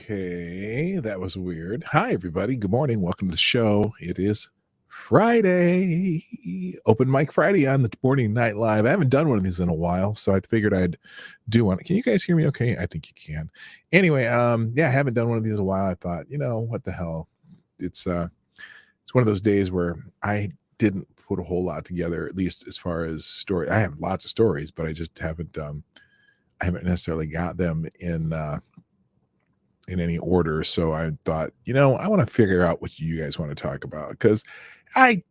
Okay, that was weird. Hi, everybody. Good morning. Welcome to the show. It is Friday, Open Mic Friday on the Morning Night Live. I haven't done one of these in a while, so I figured I'd do one. Can you guys hear me okay? I think you can. Anyway, yeah, I haven't done one of these in a while. I thought, what the hell? It's one of those days where I didn't put a whole lot together, at least as far as story. I have lots of stories, but I just haven't I haven't necessarily got them in any order. So I thought, I want to figure out what you guys want to talk about, because I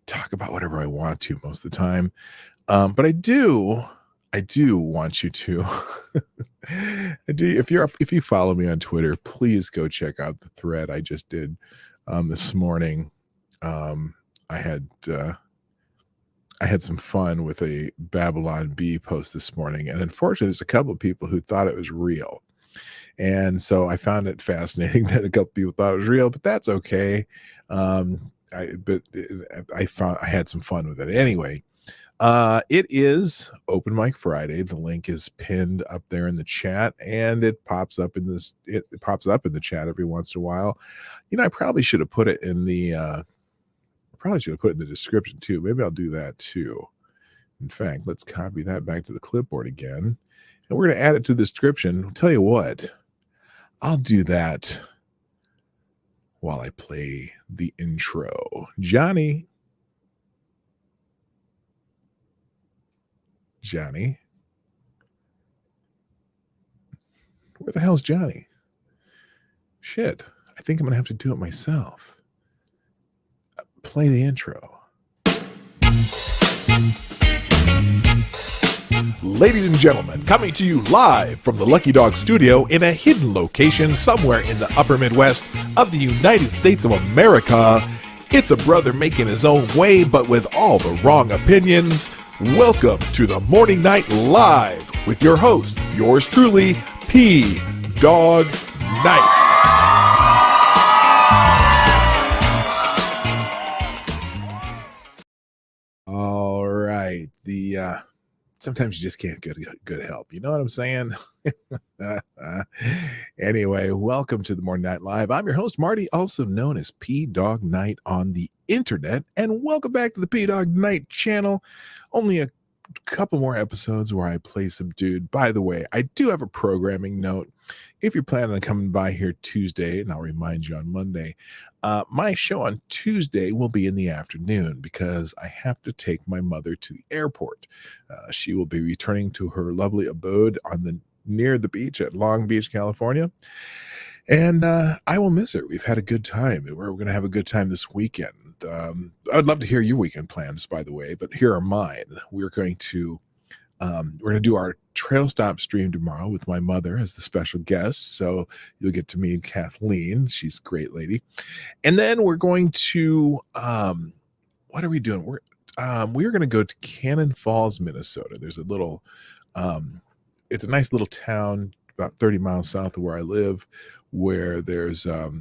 talk about whatever I want to most of the time. But I do want you to if you follow me on Twitter, please go check out the thread I just did this morning. I had some fun with a Babylon Bee post this morning, and unfortunately there's a couple of people who thought it was real. And so I found it fascinating that a couple people thought it was real, but that's okay. I had some fun with it. Anyway, it is Open Mic Friday. The link is pinned up there in the chat, and it pops up in the chat every once in a while. I probably should have put it in the description too. Maybe I'll do that too. In fact, let's copy that back to the clipboard again, and we're going to add it to the description. I'll tell you what, I'll do that while I play the intro. Johnny, where the hell's Johnny? Shit, I think I'm going to have to do it myself. Play the intro. Ladies and gentlemen, coming to you live from the Lucky Dog studio in a hidden location somewhere in the upper Midwest of the United States of America, it's a brother making his own way, but with all the wrong opinions. Welcome to the Morning Night Live with your host, yours truly, Dawg Knight. All right, sometimes you just can't get good help. You know what I'm saying? Anyway, welcome to the Morning Night Live. I'm your host, Marty, also known as PDawgKnight on the internet, and welcome back to the PDawgKnight channel. Only a couple more episodes where I play Subdued. By the way, I do have a programming note. If you're planning on coming by here Tuesday, and I'll remind you on Monday, my show on Tuesday will be in the afternoon because I have to take my mother to the airport. She will be returning to her lovely abode near the beach at Long Beach, California. And I will miss her. We've had a good time. We're going to have a good time this weekend. I'd love to hear your weekend plans, by the way, but here are mine. We're going to do our trail stop stream tomorrow with my mother as the special guest. So you'll get to meet Kathleen. She's a great lady. And then we're going to, what are we doing? We're going to go to Cannon Falls, Minnesota. There's a little, it's a nice little town about 30 miles south of where I live, where there's a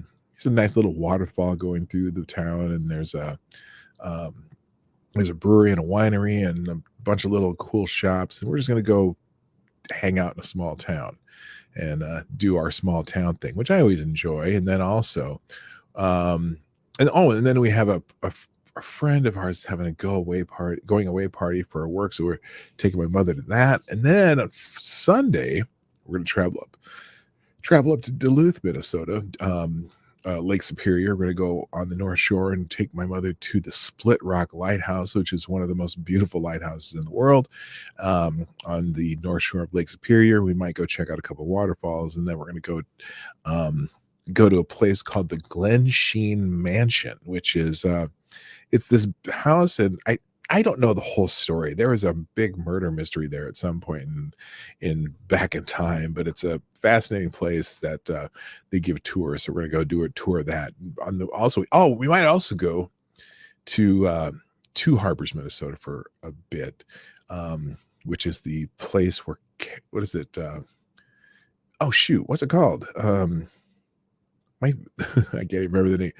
nice little waterfall going through the town, and there's a brewery and a winery and a bunch of little cool shops, and we're just going to go hang out in a small town and do our small town thing, which I always enjoy. And then also and then we have a friend of ours having a going away party for her work, so we're taking my mother to that. And then on Sunday we're going to travel up to Duluth, Minnesota, Lake Superior. We're going to go on the North Shore and take my mother to the Split Rock Lighthouse, which is one of the most beautiful lighthouses in the world, on the North Shore of Lake Superior. We might go check out a couple of waterfalls, and then we're going to go to a place called the Glen Sheen Mansion, which is it's this house, and I don't know the whole story. There was a big murder mystery there at some point in back in time, but it's a fascinating place that they give tours. So we're gonna go do a tour of that. We might also go to Two Harbors, Minnesota for a bit, which is the place where what's it called? I can't even remember the name.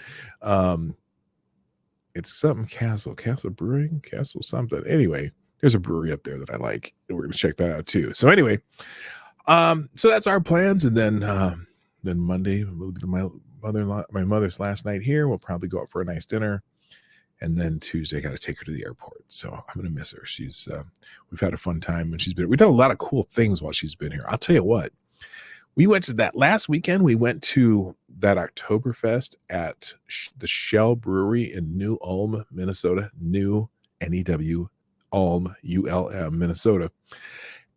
It's something Castle Brewing, Castle something. Anyway, there's a brewery up there that I like, and we're going to check that out too. So anyway, so that's our plans. And then then Monday will be my mother's last night here. We'll probably go out for a nice dinner. And then Tuesday, I got to take her to the airport. So I'm going to miss her. She's, we've had a fun time when she's been, we've done a lot of cool things while she's been here. I'll tell you what, we went to that last weekend. We went to that Oktoberfest at the Shell Brewery in New Ulm, Minnesota, New N-E-W, Ulm, U-L-M, Minnesota.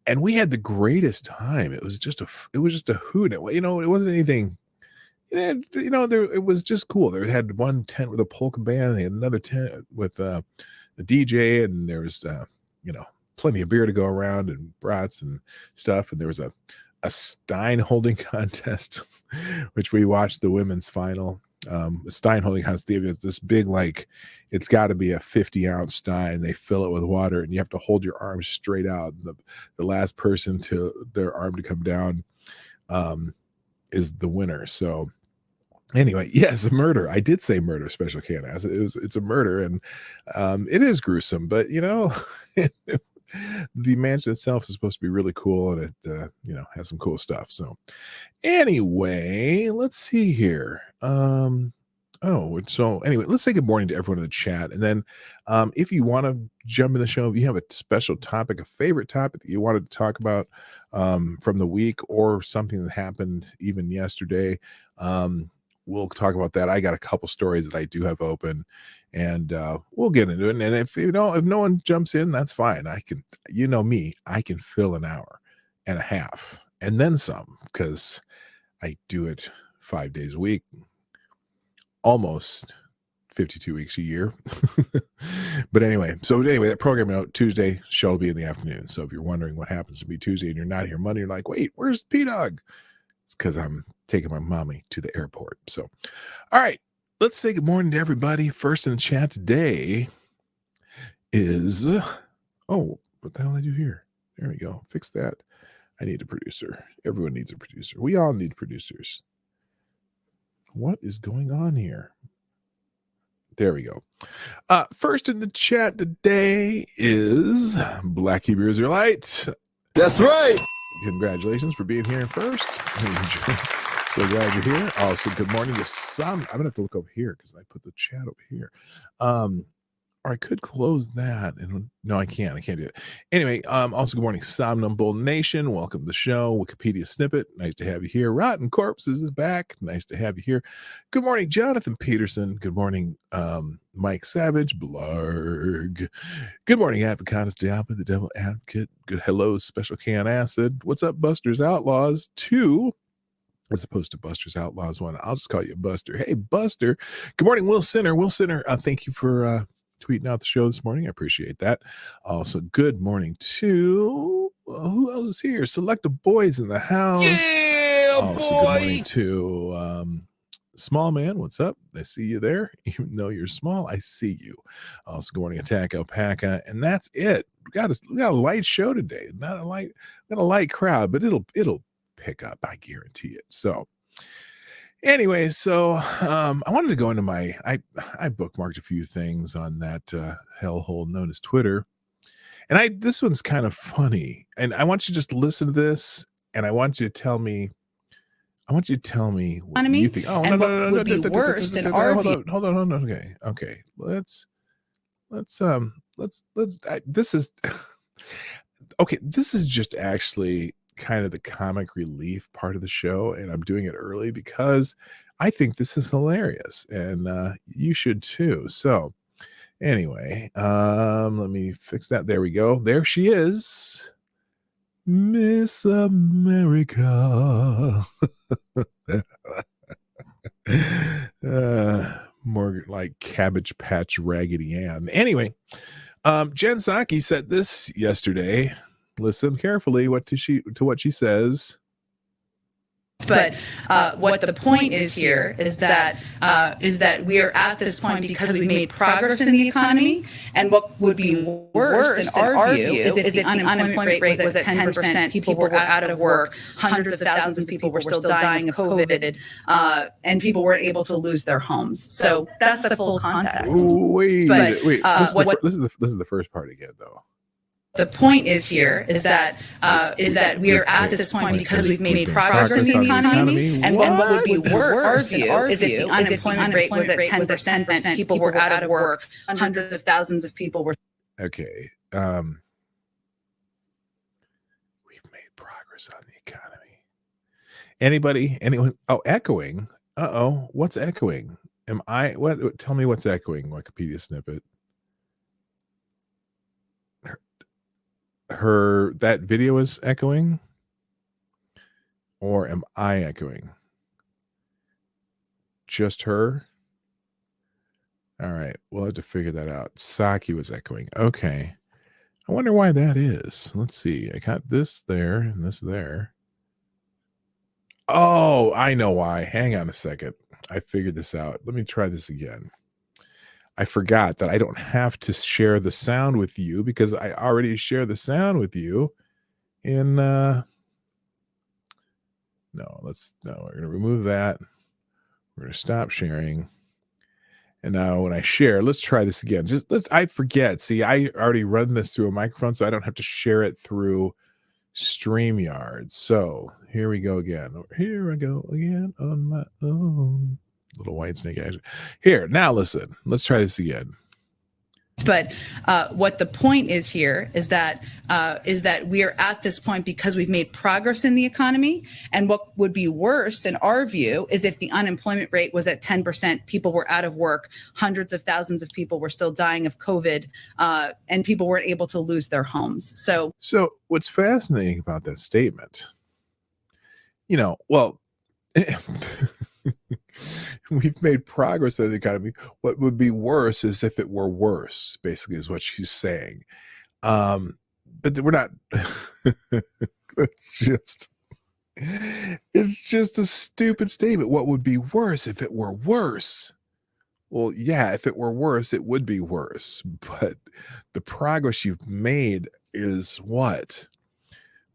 And we had the greatest time. It was just a hoot. It wasn't anything, it was just cool. They had one tent with a polka band. And they had another tent with a DJ, and there was, plenty of beer to go around and brats and stuff. And there was a Stein holding contest, which we watched the women's final. Stein holding contest. It's this big, it's got to be a 50-ounce Stein. They fill it with water, and you have to hold your arms straight out. The last person to their arm to come down is the winner. So anyway, yes, a murder. I did say murder, Special Can ass. It's a murder, and it is gruesome, but the mansion itself is supposed to be really cool, and it has some cool stuff. So anyway, let's see here. Let's say good morning to everyone in the chat. And then if you want to jump in the show, if you have a special topic, a favorite topic that you wanted to talk about from the week, or something that happened even yesterday, we'll talk about that. I got a couple stories that I do have open, and we'll get into it. And if no one jumps in, that's fine. I can, I can fill an hour and a half and then some, because I do it 5 days a week, almost 52 weeks a year. But anyway, that program out Tuesday, show will be in the afternoon. So if you're wondering what happens to be Tuesday and you're not here Monday, you're like, wait, where's P-Dawg? It's because I'm taking my mommy to the airport. So, all right, let's say good morning to everybody. First in the chat today is, what the hell did I do here? There we go. Fix that. I need a producer. Everyone needs a producer. We all need producers. What is going on here? There we go. First in the chat today is Black Hebrew Israelite. That's right. Congratulations for being here first. So glad you're here. Also, good morning to Sam. I'm gonna have to look over here because I put the chat over here. Or I could close that, and no, I can't. I can't do it. Anyway, also good morning, Somnambule Nation. Welcome to the show. Wikipedia snippet. Nice to have you here. Rotten Corpses is back. Nice to have you here. Good morning, Jonathan Peterson. Good morning, Mike Savage. Blarg. Good morning, Advocatus Diablo, the Devil Advocate. Good hello, Special Can Acid. What's up, Busters Outlaws 2? As opposed to Buster's Outlaws 1. I'll just call you Buster. Hey, Buster. Good morning, Will Sinner. Will Sinner, thank you for tweeting out the show this morning. I appreciate that. Also, good morning to who else is here? Selective Boys in the house. Yeah, also, boy. good morning to Small Man. What's up? I see you there. Even though you're small, I see you. Also, good morning, Attack Alpaca. And that's it. We got a light show today. Not a light crowd, but it'll pick up. I guarantee it. So. Anyway, so I wanted to go into I bookmarked a few things on that hellhole known as Twitter, and this one's kind of funny, and I want you to just listen to this, and I want you to tell me what you think. Oh, no, would be worse in our view. Hold on. Okay. Let's. This is okay. This is just actually kind of the comic relief part of the show, and I'm doing it early because I think this is hilarious, and you should too. So anyway, let me fix that. There we go. There she is, Miss America. More like Cabbage Patch Raggedy Ann. Anyway, Jen Psaki said this yesterday. Listen carefully to what she says. But what the point is here is that we are at this point because we made progress in the economy, and what would be worse in our view is if the unemployment rate was at 10%, people were out of work, hundreds of thousands of people were still dying of COVID, and people weren't able to lose their homes. So that's the full context. Wait. This is the first part again, though. the point is here is that we are at this point because we've made progress in the economy, and what would be worse in our view is if the unemployment rate was at 10%, people were out of work, hundreds of thousands of people were. Okay. We've made progress on the economy. Anyone? Oh, echoing. Uh-oh. What's echoing? What? Tell me what's echoing, Wikipedia snippet. That video is echoing, or am I echoing? Just her? All right, we'll have to figure that out. Saki was echoing. Okay. I wonder why that is. Let's see. I got this there and this there. Oh, I know why. Hang on a second. I figured this out. Let me try this again. I forgot that I don't have to share the sound with you because I already share the sound with you in we're going to remove that. We're going to stop sharing. And now when I share, let's try this again. I forget. See, I already run this through a microphone, so I don't have to share it through StreamYard. So here we go again. Here I go again on my own. Little white snake action. Here, now listen. Let's try this again. But what the point is here is that we are at this point because we've made progress in the economy, and what would be worse in our view is if the unemployment rate was at 10%, people were out of work, hundreds of thousands of people were still dying of COVID, and people weren't able to lose their homes. So what's fascinating about that statement, we've made progress in the economy. What would be worse is if it were worse, basically, is what she's saying. But we're not. It's just a stupid statement. What would be worse if it were worse? Well, yeah, if it were worse, it would be worse. But the progress you've made is what?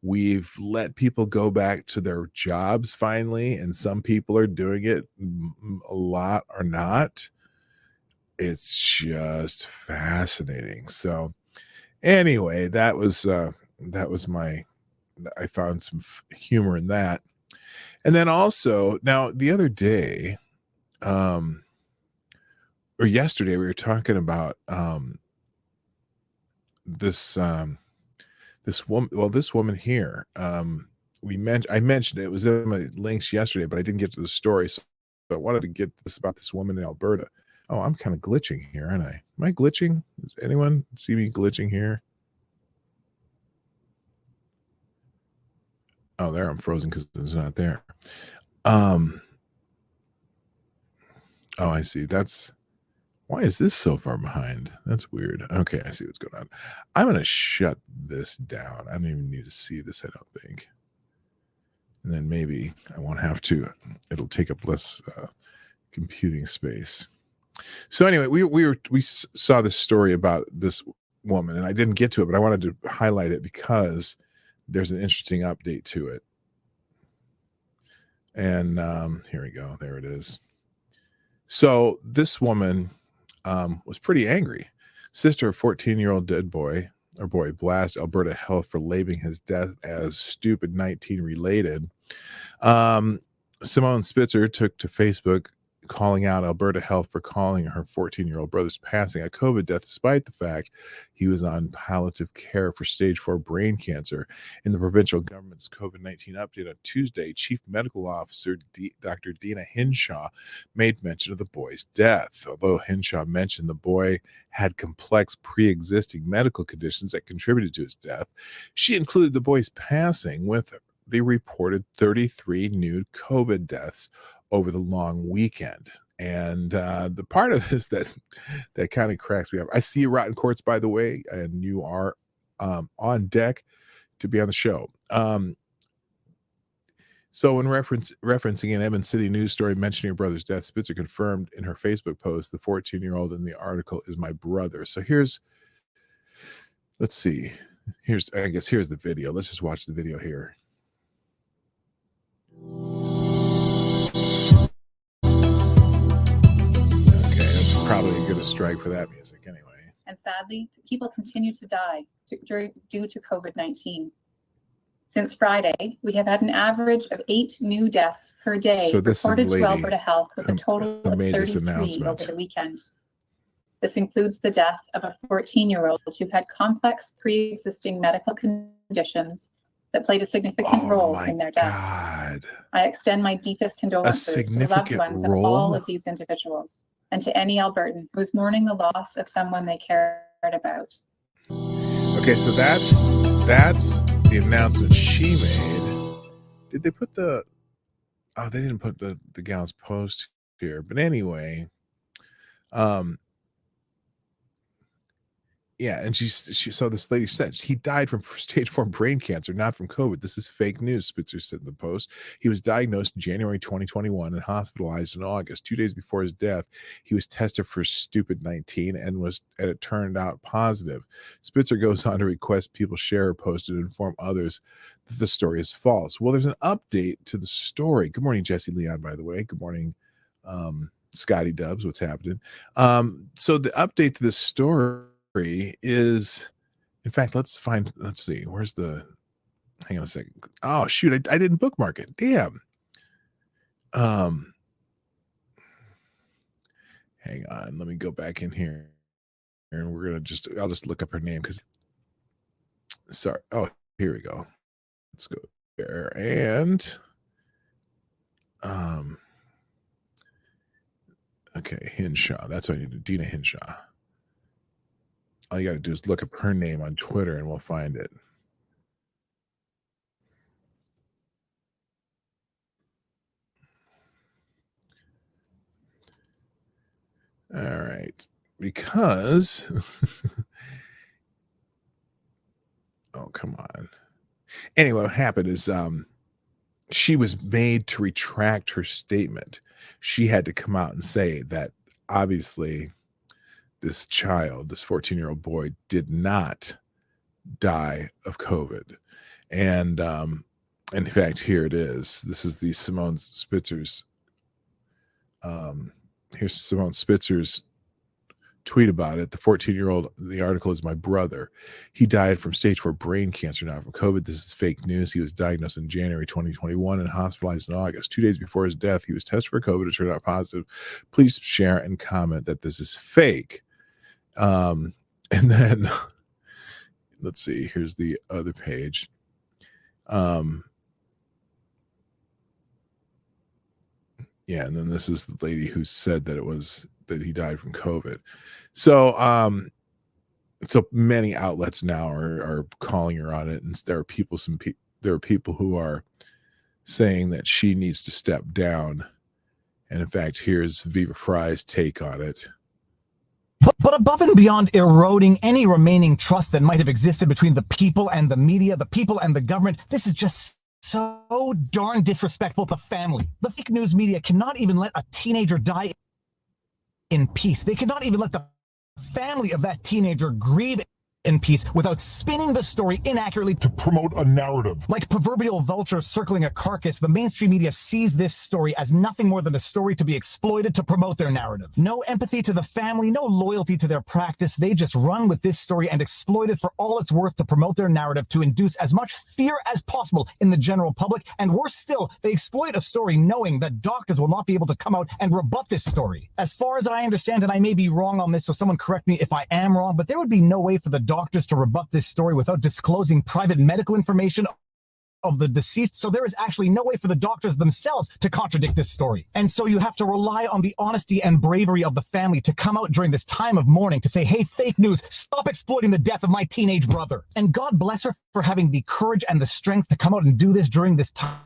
We've let people go back to their jobs finally, and some people are doing it, a lot are not. It's just fascinating. So anyway, that was I found some humor in that. And then also, now the other day, or yesterday, we were talking about this woman here. I mentioned it was in my links yesterday, but I didn't get to the story. So I wanted to get this about this woman in Alberta. Oh, I'm kind of glitching here, aren't I? Am I glitching? Does anyone see me glitching here? Oh, there, I'm frozen because it's not there. Oh, I see. Why is this so far behind? That's weird. Okay, I see what's going on. I'm going to shut this down. I don't even need to see this, I don't think. And then maybe I won't have to. It'll take up less computing space. So anyway, we saw this story about this woman, and I didn't get to it, but I wanted to highlight it because there's an interesting update to it. And here we go. There it is. So this woman was pretty angry. Sister of 14-year-old dead boy blasts Alberta Health for labeling his death as stupid 19 related. Simone Spitzer took to Facebook calling out Alberta Health for calling her 14-year-old brother's passing a COVID death, despite the fact he was on palliative care for stage 4 brain cancer. In the provincial government's COVID-19 update on Tuesday, Chief Medical Officer Dr. Dina Hinshaw made mention of the boy's death. Although Hinshaw mentioned the boy had complex pre-existing medical conditions that contributed to his death, she included the boy's passing with the reported 33 new COVID deaths over the long weekend. And the part of this that kind of cracks me up. I see you, Rotten Courts, by the way, and you are on deck to be on the show. So when referencing an Evans City news story mentioning her brother's death, Spitzer confirmed in her Facebook post, the 14-year-old in the article is my brother. So let's see. Here's the video. Let's just watch the video here. Probably get a strike for that music anyway. and sadly, people continue to die due to COVID-19. Since Friday, we have had an average of 8 new deaths per day reported to Alberta Health, with a total of 33 over the weekend. This includes the death of a 14-year-old who had complex pre-existing medical conditions that played a significant role in their death. God. I extend my deepest condolences to the loved ones of all of these individuals, and to any Albertan who is mourning the loss of someone they cared about. Okay, so that's the announcement she made. Did they put the... Oh, they didn't put the gal's post here. But anyway, yeah, and she so this lady said he died from stage 4 brain cancer, not from COVID. This is fake news, Spitzer said in the post. He was diagnosed in January 2021 and hospitalized in August. 2 days before his death, he was tested for stupid 19 and it turned out positive. Spitzer goes on to request people share her post and inform others that the story is false. Well, there's an update to the story. Good morning, Jesse Leon, by the way. Good morning, Scotty Dubs. What's happening? So the update to this story is, in fact, let's see, where's the, hang on a second. Oh shoot, I didn't bookmark it. Damn. Hang on, let me go back in here and I'll just look up her name because, sorry. Oh, here we go. Let's go there. And okay, Hinshaw. That's what I need to do. Dina Hinshaw. All you got to do is look up her name on Twitter and we'll find it. All right. Because, oh, come on. Anyway, what happened is she was made to retract her statement. She had to come out and say that obviously this child, this 14-year-old boy, did not die of COVID. And in fact, here it is. This is the Simone Spitzer's. Here's Simone Spitzer's tweet about it. The 14-year-old, the article is my brother. He died from stage 4 brain cancer, not from COVID. This is fake news. He was diagnosed in January 2021 and hospitalized in August. 2 days before his death, he was tested for COVID. It turned out positive. Please share and comment that this is fake. And then let's see, here's the other page. Yeah, and then this is the lady who said that he died from COVID. So so many outlets now are calling her on it, and there are people who are saying that she needs to step down. And in fact, here's Viva Fry's take on it. But above and beyond eroding any remaining trust that might have existed between the people and the media, the people and the government, this is just so darn disrespectful to family. The fake news media cannot even let a teenager die in peace. They cannot even let the family of that teenager grieve in peace without spinning the story inaccurately to promote a narrative. Like proverbial vultures circling a carcass, the mainstream media sees this story as nothing more than a story to be exploited to promote their narrative. No empathy to the family, no loyalty to their practice. They just run with this story and exploit it for all it's worth to promote their narrative, to induce as much fear as possible in the general public. And worse still, they exploit a story knowing that doctors will not be able to come out and rebut this story. As far as I understand, and I may be wrong on this, so someone correct me if I am wrong, but there would be no way for the doctors to rebut this story without disclosing private medical information of the deceased. So there is actually no way for the doctors themselves to contradict this story. And so you have to rely on the honesty and bravery of the family to come out during this time of mourning to say, hey, fake news, stop exploiting the death of my teenage brother. And God bless her for having the courage and the strength to come out and do this during this time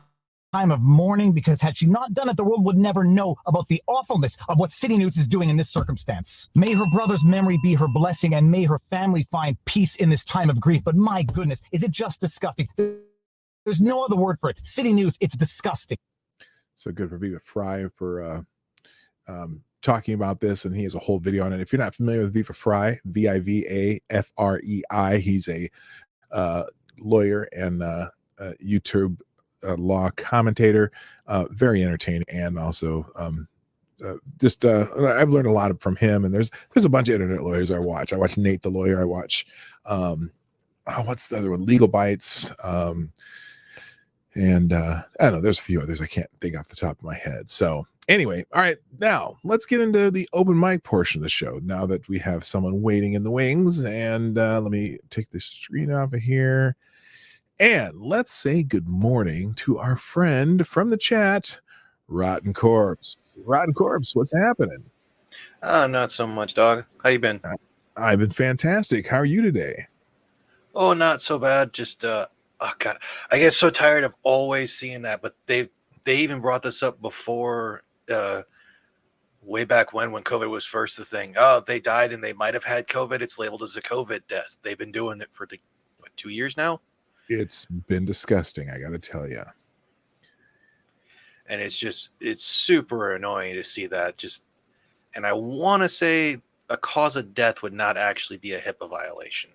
of mourning, because had she not done it, the world would never know about the awfulness of what City News is doing in this circumstance. May her brother's memory be her blessing, and may her family find peace in this time of grief. But my goodness, is it just disgusting? There's no other word for it. City News, it's disgusting. So good for Viva Fry for talking about this, and he has a whole video on it. If you're not familiar with Viva Fry, Vivafrei, he's a lawyer and YouTube law commentator, very entertaining, and also I've learned a lot from him, and there's a bunch of internet lawyers I watch. I watch Nate the lawyer. I watch what's the other one? Legal Bites. And I don't know, there's a few others I can't think off the top of my head. So anyway, all right, now let's get into the open mic portion of the show now that we have someone waiting in the wings. And let me take the screen off of here. And let's say good morning to our friend from the chat, Rotten Corpse. Rotten Corpse, what's happening? Not so much, dog. How you been? I've been fantastic. How are you today? Oh, not so bad. Just oh god, I get so tired of always seeing that. But they even brought this up before, way back when COVID was first the thing. Oh, they died and they might have had COVID. It's labeled as a COVID death. They've been doing it for 2 years now. It's been disgusting, I got to tell you. And it's super annoying to see that. And I want to say a cause of death would not actually be a HIPAA violation.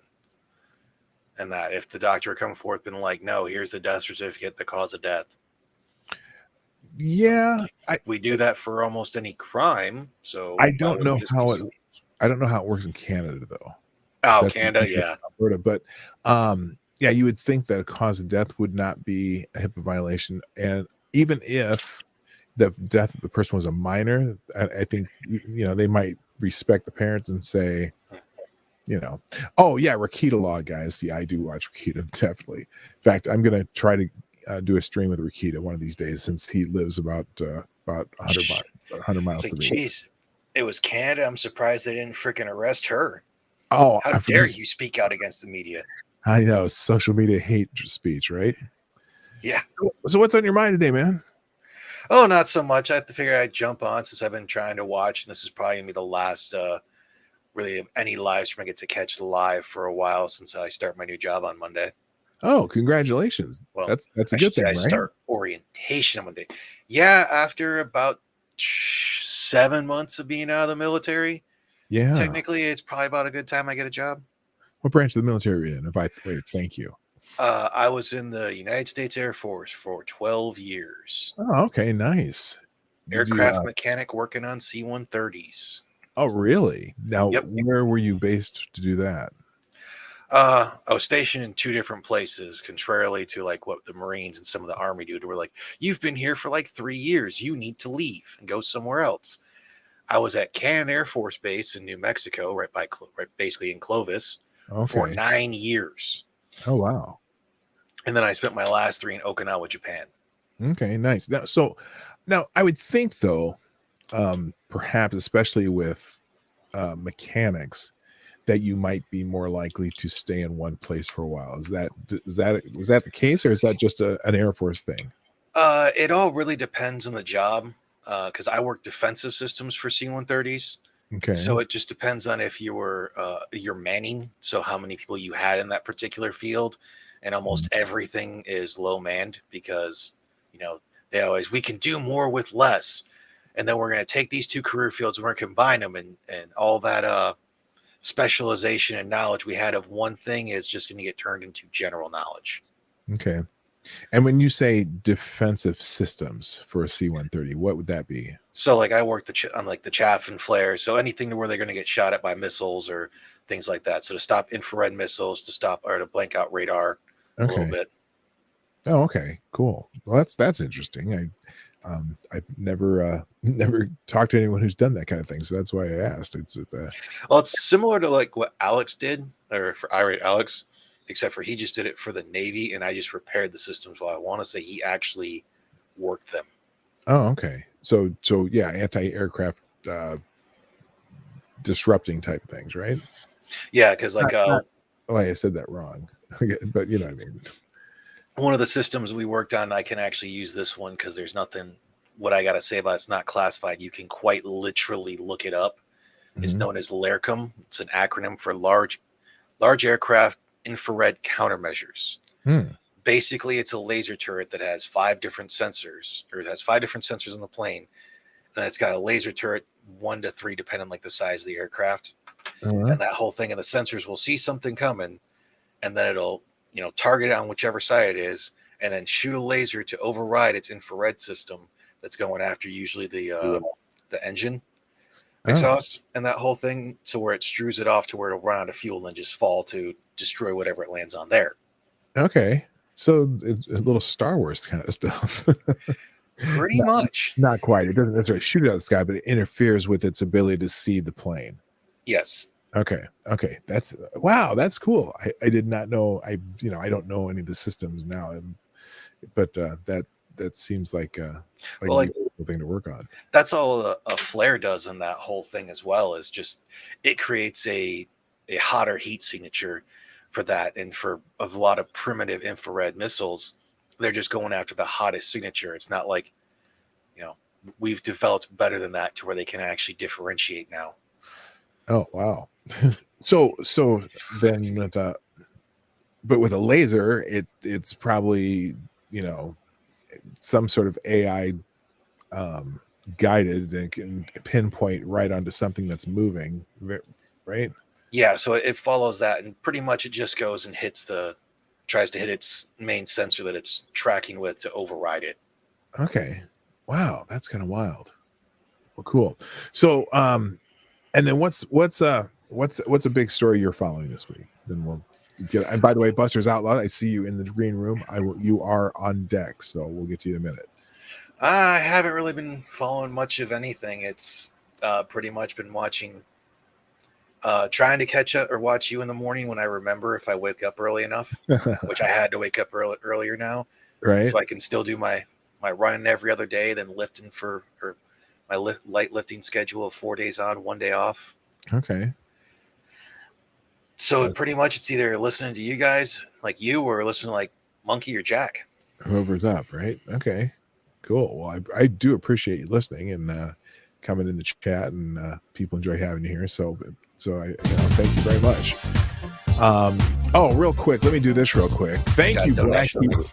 And that if the doctor had come forth and been like, no, here's the death certificate, the cause of death. Yeah. We do that for almost any crime. So I don't know how it works in Canada though. Oh, Canada, yeah. Alberta, but yeah, you would think that a cause of death would not be a HIPAA violation. And even if the death of the person was a minor, I think, they might respect the parents and say, oh yeah, Rakita Law, guys. Yeah, I do watch Rakita, definitely. In fact, I'm going to try to do a stream with Rakita one of these days since he lives about 100 miles from me. Jeez, it was Canada. I'm surprised they didn't freaking arrest her. Oh, how dare you speak out against the media? I know, social media hate speech, right? Yeah. So what's on your mind today, man? Oh, not so much. I have to figure I'd jump on since I've been trying to watch, and this is probably gonna be the last really any live stream I get to catch live for a while since I start my new job on Monday. Oh, congratulations. Well, that's a good thing, right? I start orientation on Monday. Yeah, after about 7 months of being out of the military. Yeah. Technically, it's probably about a good time I get a job. What branch of the military are you in? Wait, thank you. I was in the United States Air Force for 12 years. Oh, okay, nice. Aircraft mechanic working on C-130s. Oh, really? Now, yep. Where were you based to do that? I was stationed in 2 different places, contrarily to like what the Marines and some of the Army do. Were like, you've been here for like 3 years. You need to leave and go somewhere else. I was at Canon Air Force Base in New Mexico, right basically in Clovis, for 9 years. Oh, wow. And then I spent my last 3 in Okinawa, Japan. Okay, nice. Now I would think though, perhaps especially with mechanics, that you might be more likely to stay in one place for a while. Is that the case, or is that just an Air Force thing? It all really depends on the job. Because I work defensive systems for C-130s. Okay. So it just depends on if you were you're manning, so how many people you had in that particular field, and almost everything is low manned because they always, we can do more with less, and then we're going to take these 2 career fields and we're going to combine them, and all that specialization and knowledge we had of one thing is just going to get turned into general knowledge. Okay. And when you say defensive systems for a C-130, what would that be? So like I worked on like the chaff and flare. So anything to where they're going to get shot at by missiles or things like that. So to stop infrared missiles, to blank out radar a little bit. Oh, okay, cool. Well, that's interesting. I've never talked to anyone who's done that kind of thing. So that's why I asked. Well, it's similar to like what Alex did, or for Irate Alex, except for he just did it for the Navy, and I just repaired the systems. Well, I want to say he actually worked them. Oh, okay. So yeah, anti-aircraft disrupting type of things, right? Yeah, because like I said that wrong, but you know what I mean. One of the systems we worked on, I can actually use this one because there's nothing. What I got to say about it's not classified. You can quite literally look it up. Mm-hmm. It's known as LAIRCM. It's an acronym for Large Aircraft Infrared Countermeasures. Basically, it's a laser turret that has 5 different sensors, or it has 5 different sensors on the plane. Then it's got a laser turret, 1 to 3, depending on like the size of the aircraft. And that whole thing, and the sensors will see something coming, and then it'll target it on whichever side it is, and then shoot a laser to override its infrared system that's going after usually the engine exhaust and that whole thing, so where it strews it off to where it'll run out of fuel and then just fall to destroy whatever it lands on there. Okay, so it's a little Star Wars kind of stuff. Pretty much. Not quite. It doesn't necessarily shoot it out of the sky, but it interferes with its ability to see the plane. Yes. Okay. That's wow. That's cool. I did not know. I don't know any of the systems now, but that seems like a cool thing to work on. That's all a flare does in that whole thing as well, is just it creates a hotter heat signature for that. And for a lot of primitive infrared missiles, they're just going after the hottest signature. It's not like, we've developed better than that to where they can actually differentiate now. Oh, wow. So then with a laser, it's probably, some sort of AI guided and can pinpoint right onto something that's moving, right? Yeah, so it follows that, and pretty much it just goes and tries to hit its main sensor that it's tracking with to override it. Okay. Wow, that's kind of wild. Well, cool. So and then what's a big story you're following this week? Then we'll get. And by the way, Buster's Outlaw, I see you in the green room. You are on deck, so we'll get to you in a minute. I haven't really been following much of anything. It's pretty much been watching, trying to catch up or watch you in the morning when I remember, if I wake up early enough, which I had to wake up earlier now, right? So I can still do my running every other day, then lifting my light lifting schedule of 4 days on, 1 day off. Okay. So pretty much it's either listening to you guys like you or listening to like Monkey or Jack. Whoever's up, right? Okay, cool. Well, I do appreciate you listening and coming in the chat, and people enjoy having you here. So I thank you very much. Real quick, let me do this real quick. Thank you, Black Hebrew.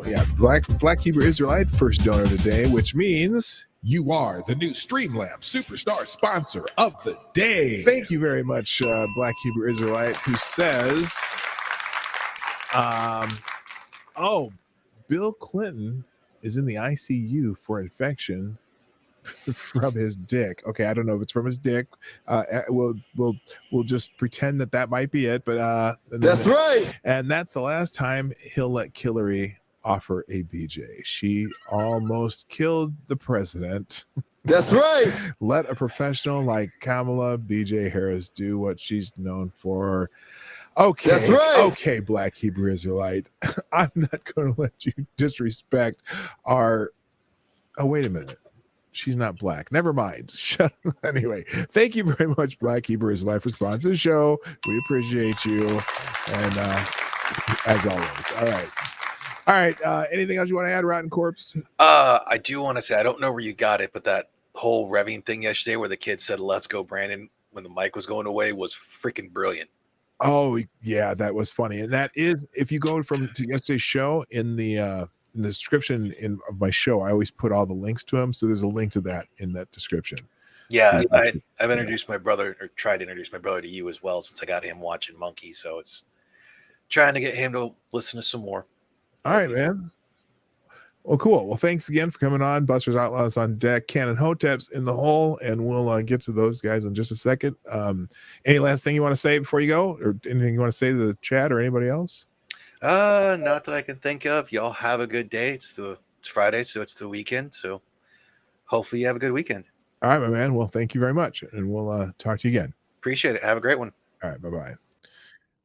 Yeah, Black Hebrew Israelite, first donor of the day, which means you are the new Streamlabs Superstar sponsor of the day. Thank you very much, Black Hebrew Israelite, who says, Bill Clinton is in the ICU for infection from his dick. Okay, I don't know if it's from his dick. We'll just pretend that might be it. But that's right. And that's the last time he'll let Hillary offer a BJ. She almost killed the president. That's right. Let a professional like Kamala BJ Harris do what she's known for. Okay, that's right. Okay, Black Hebrew Israelite. I'm not going to let you disrespect our. Oh, wait a minute. She's not black. Never mind. Anyway, thank you very much, Black Hebrew Israelite, for sponsoring the show. We appreciate you, and as always. All right. Anything else you want to add, Rotten Corpse? I do want to say, I don't know where you got it, but that whole revving thing yesterday where the kid said, "Let's go, Brandon," when the mic was going away was freaking brilliant. Oh, yeah, that was funny. And that is, if you go to yesterday's show, in the description of my show, I always put all the links to them. So there's a link to that in that description. Yeah, so I've introduced my brother, or tried to introduce my brother to you as well, since I got him watching Monkey. So it's trying to get him to listen to some more. All right, man. Well, cool. Well, thanks again for coming on. Buster's Outlaws on deck. Canon Hotep's in the hole, and we'll get to those guys in just a second. Any last thing you want to say before you go, or anything you want to say to the chat or anybody else? Not that I can think of. Y'all have a good day. It's Friday, so it's the weekend. So hopefully you have a good weekend. All right, my man. Well, thank you very much, and we'll talk to you again. Appreciate it. Have a great one. All right, bye-bye.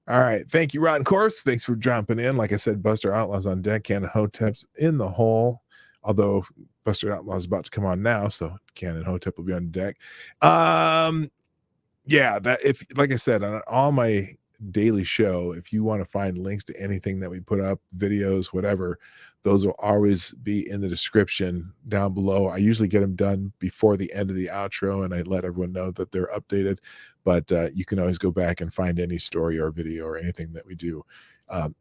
All right. Thank you, Rotten Corpse. Thanks for jumping in. Like I said, Buster Outlaws on deck. Canon Hotep's in the hole. Although Buster Outlaw is about to come on now, so Canon Hotep will be on deck. Yeah, that if like I said, on all my daily show, if you want to find links to anything that we put up, videos, whatever, those will always be in the description down below. I usually get them done before the end of the outro, and I let everyone know that they're updated. But you can always go back and find any story or video or anything that we do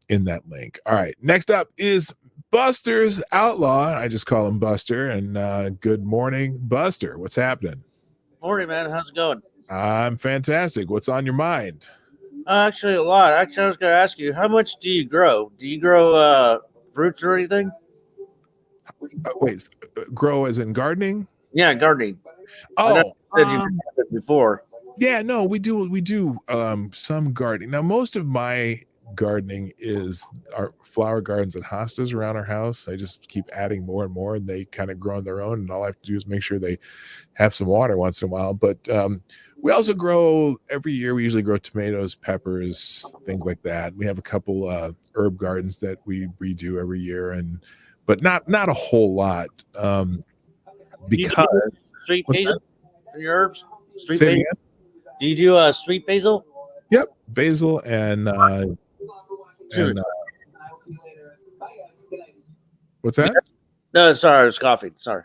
in that link. All right, next up is Buster's Outlaw. I just call him Buster. And good morning, Buster. What's happening? Morning, man. How's it going? I'm fantastic. What's on your mind? Actually, a lot. Actually, I was going to ask you, how much do you grow? Do you grow fruits or anything? Wait, grow as in gardening? Yeah, gardening. Oh, before. Yeah, no, we do some gardening. Now, most of my gardening is our flower gardens and hostas around our house. I just keep adding more and more, and they kind of grow on their own, and all I have to do is make sure they have some water once in a while. But we also grow every year. We usually grow tomatoes, peppers, things like that. We have a couple herb gardens that we redo every year, but not a whole lot because sweet basil in your herbs. Sweet Say it basil. again? Do you do sweet basil? Yep, basil and what's that? No, sorry, I was coughing. Sorry,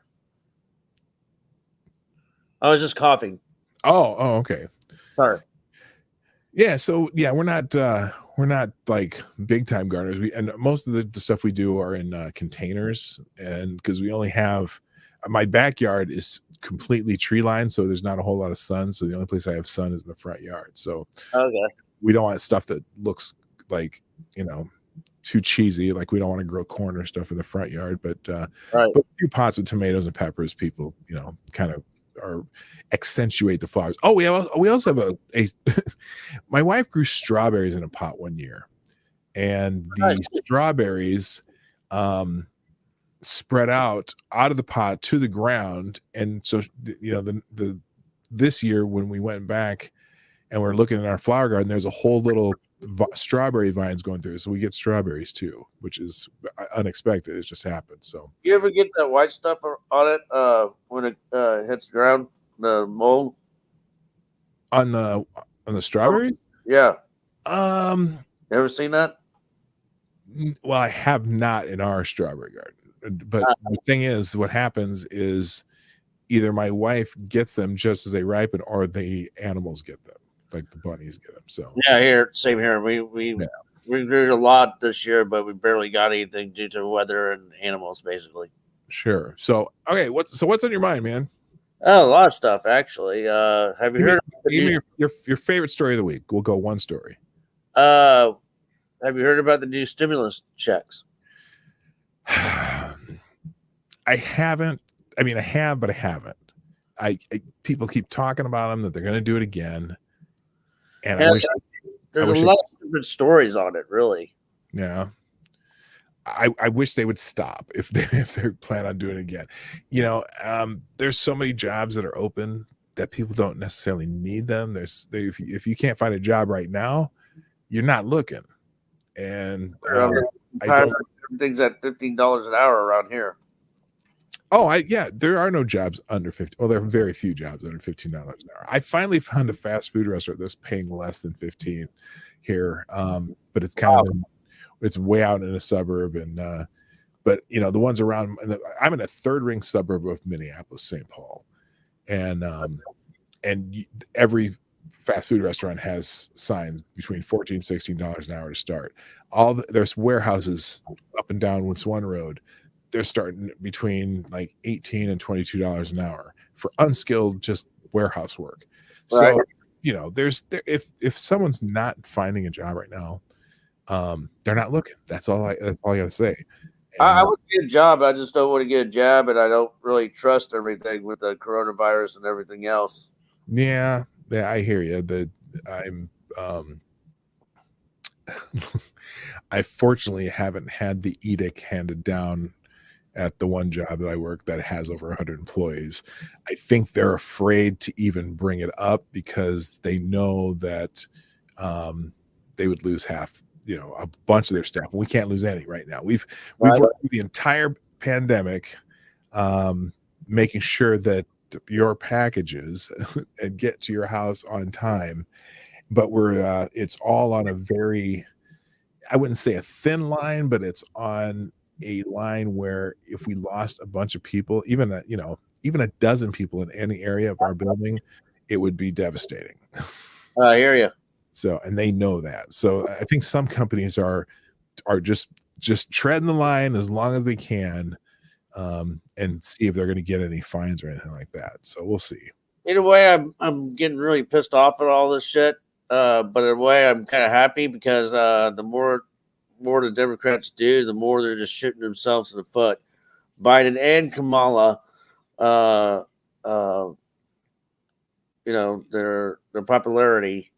I was just coughing. Oh, okay. Sorry. Yeah, so yeah, we're not like big time gardeners. And most of the stuff we do are in containers, and because we only have my backyard is completely tree lined, so there's not a whole lot of sun. So the only place I have sun is in the front yard. So okay, we don't want stuff that looks like, too cheesy. Like we don't want to grow corn or stuff in the front yard, but right. But a few pots with tomatoes and peppers, people, kind of accentuate the flowers. Oh, we also have a my wife grew strawberries in a pot one year, and the strawberries spread out of the pot to the ground. And so this year when we went back and we're looking at our flower garden, there's a whole little strawberry vines going through, so we get strawberries too, which is unexpected. It just happened. So you ever get that white stuff on it when it hits the ground, the mold on the strawberries? Yeah. You ever seen that? Well, I have not in our strawberry garden, but the thing is, what happens is either my wife gets them just as they ripen, or the animals get them, like the bunnies get them. So yeah, same here. We grew a lot this year, but we barely got anything due to weather and animals, basically. Sure. So okay, what's on your mind, man? Oh, a lot of stuff actually. Have you heard? Give me your favorite story of the week. We'll go one story. Have you heard about the new stimulus checks? I haven't. I mean, I have, but I haven't. People keep talking about them, that they're going to do it again, and yeah, there's a lot of different stories on it, really. Yeah. I wish they would stop if they plan on doing it again. There's so many jobs that are open that people don't necessarily need them. If you can't find a job right now, you're not looking. And everything's at $15 an hour around here. There are no jobs under 50. Well, there are very few jobs under $15 an hour. I finally found a fast food restaurant that's paying less than 15 here, but it's kind of it's way out in a suburb, and but the ones around. I'm in a third ring suburb of Minneapolis, St. Paul, and every fast food restaurant has signs between $14 and $16 an hour to start. There's warehouses up and down with Swan Road. They're starting between like $18 and $22 an hour for unskilled just warehouse work. Right. So if someone's not finding a job right now, they're not looking. That's all I gotta say. I would get a job. I just don't want to get a job, and I don't really trust everything with the coronavirus and everything else. Yeah, I hear you. I fortunately haven't had the edict handed down at the one job that I work that has over 100 employees. I think they're afraid to even bring it up because they know that they would lose half, a bunch of their staff. We can't lose any right now. We've worked through the entire pandemic, making sure that your packages and get to your house on time, but it's all on a very, I wouldn't say a thin line, but it's on a line where if we lost a bunch of people, even a dozen people in any area of our building, it would be devastating. I hear you. So, and they know that. So I think some companies are just treading the line as long as they can, and see if they're going to get any fines or anything like that. So we'll see. In a way, I'm getting really pissed off at all this shit. But in a way, I'm kind of happy because the more the Democrats do, the more they're just shooting themselves in the foot. Biden and Kamala their popularity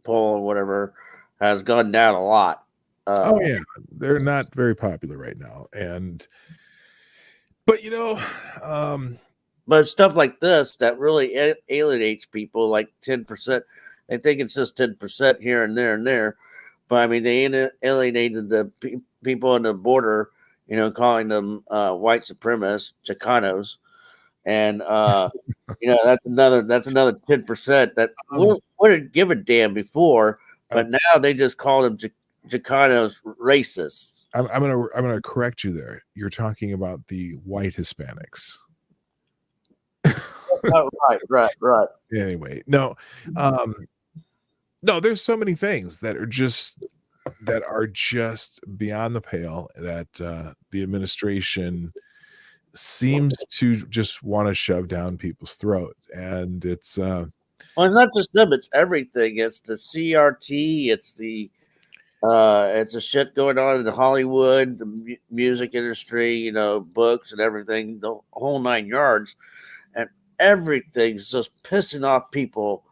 poll or whatever has gone down a lot. Oh yeah, they're not very popular right now, but but stuff like this that really alienates people, like 10%. They think it's just 10% here and there and there, but I mean they alienated the people on the border, calling them white supremacists, Chicanos, and that's another 10% that wouldn't give a damn before, but now they just call them Chicanos racists. I'm gonna correct you there. You're talking about the white Hispanics. Oh, right. Anyway, no, there's so many things that are just beyond the pale that the administration seems to just want to shove down people's throat, and it's well, it's not just them, it's everything. It's the CRT, it's the shit going on in Hollywood, the music industry, books and everything, the whole 9 yards, and everything's just pissing off people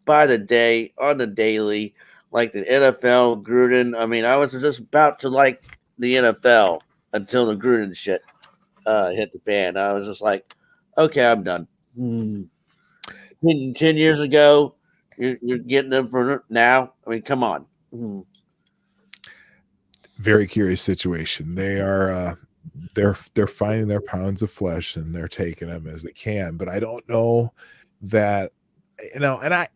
by the day, on the daily, like the NFL, Gruden. I mean, I was just about to like the NFL until the Gruden shit hit the fan. I was just like, okay, I'm done. 10 years ago, you're getting them for now. I mean, come on. Very curious situation. They are they're finding their pounds of flesh and they're taking them as they can, but I don't know that, and I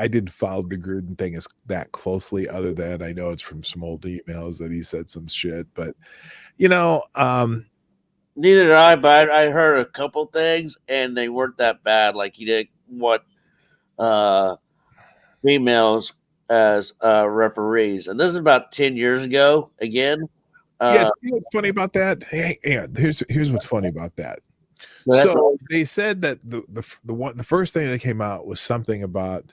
didn't follow the Gruden thing as that closely, other than I know it's from some old emails that he said some shit, but neither did I, but I heard a couple things and they weren't that bad. Like he did what females as referees, and this is about 10 years ago again. Yeah, what's funny about that? Hey, here's what's funny about that. So they said that the first thing that came out was something about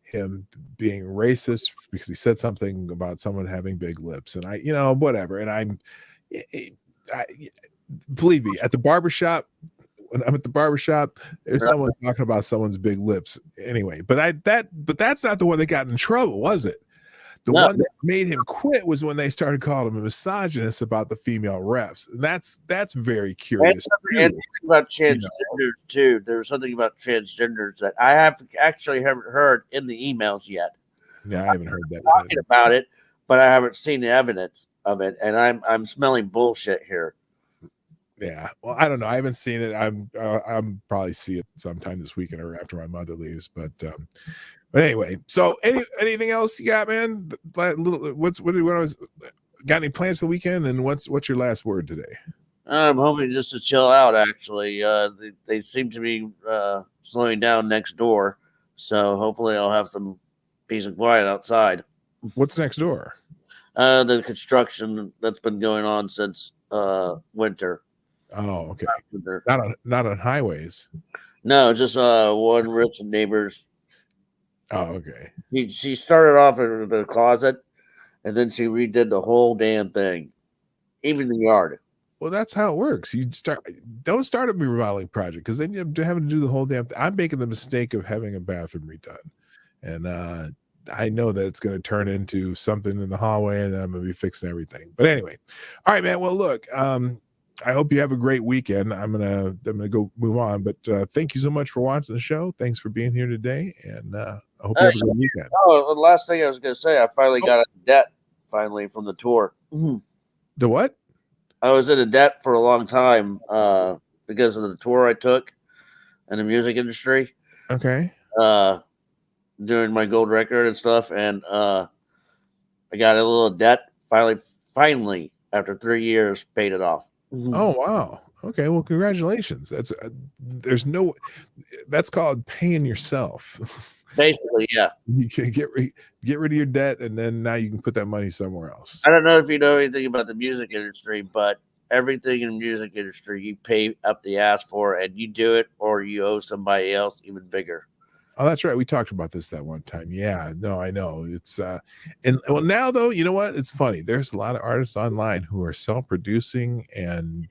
him being racist because he said something about someone having big lips, and whatever. And I believe me, at the barbershop, when I'm at the barbershop, there's someone talking about someone's big lips anyway. But that's not the one that got in trouble, was it? The one that made him quit was when they started calling him a misogynist about the female reps. And that's very curious. And about transgenders too. There was something about transgenders that I haven't heard in the emails yet. Yeah, I haven't heard that. Talking about it, but I haven't seen the evidence of it, and I'm smelling bullshit here. Yeah, well, I don't know. I haven't seen it. I'm probably see it sometime this weekend or after my mother leaves. But anyway, so anything else you got, man? Got any plans for the weekend? And what's your last word today? I'm hoping just to chill out. Actually, they seem to be slowing down next door, so hopefully I'll have some peace and quiet outside. What's next door? The construction that's been going on since winter. Oh, okay. Not on highways. No, just one rich neighbor's. Oh, okay. She started off in the closet, and then she redid the whole damn thing, even the yard. Well, that's how it works. Don't start a remodeling project because then you're having to do the whole damn thing. I'm making the mistake of having a bathroom redone, and I know that it's going to turn into something in the hallway, and then I'm going to be fixing everything. But anyway, all right, man. Well, look, I hope you have a great weekend. I'm gonna go move on, but thank you so much for watching the show. Thanks for being here today, and I hope you have a good weekend. Oh, the last thing I was gonna say, I finally got out of debt from the tour. The what? I was in a debt for a long time because of the tour I took in the music industry. Okay. Doing my gold record and stuff, and I got a little debt. Finally, after 3 years, paid it off. Oh wow. Okay. Well, congratulations. That's called paying yourself. Basically, yeah. You can get rid of your debt, and then now you can put that money somewhere else. I don't know if you know anything about the music industry, but everything in the music industry you pay up the ass for, and you do it or you owe somebody else even bigger. Oh, that's right. We talked about this that one time. Yeah, no, I know. It's and well, now though, you know what? It's funny. There's a lot of artists online who are self-producing and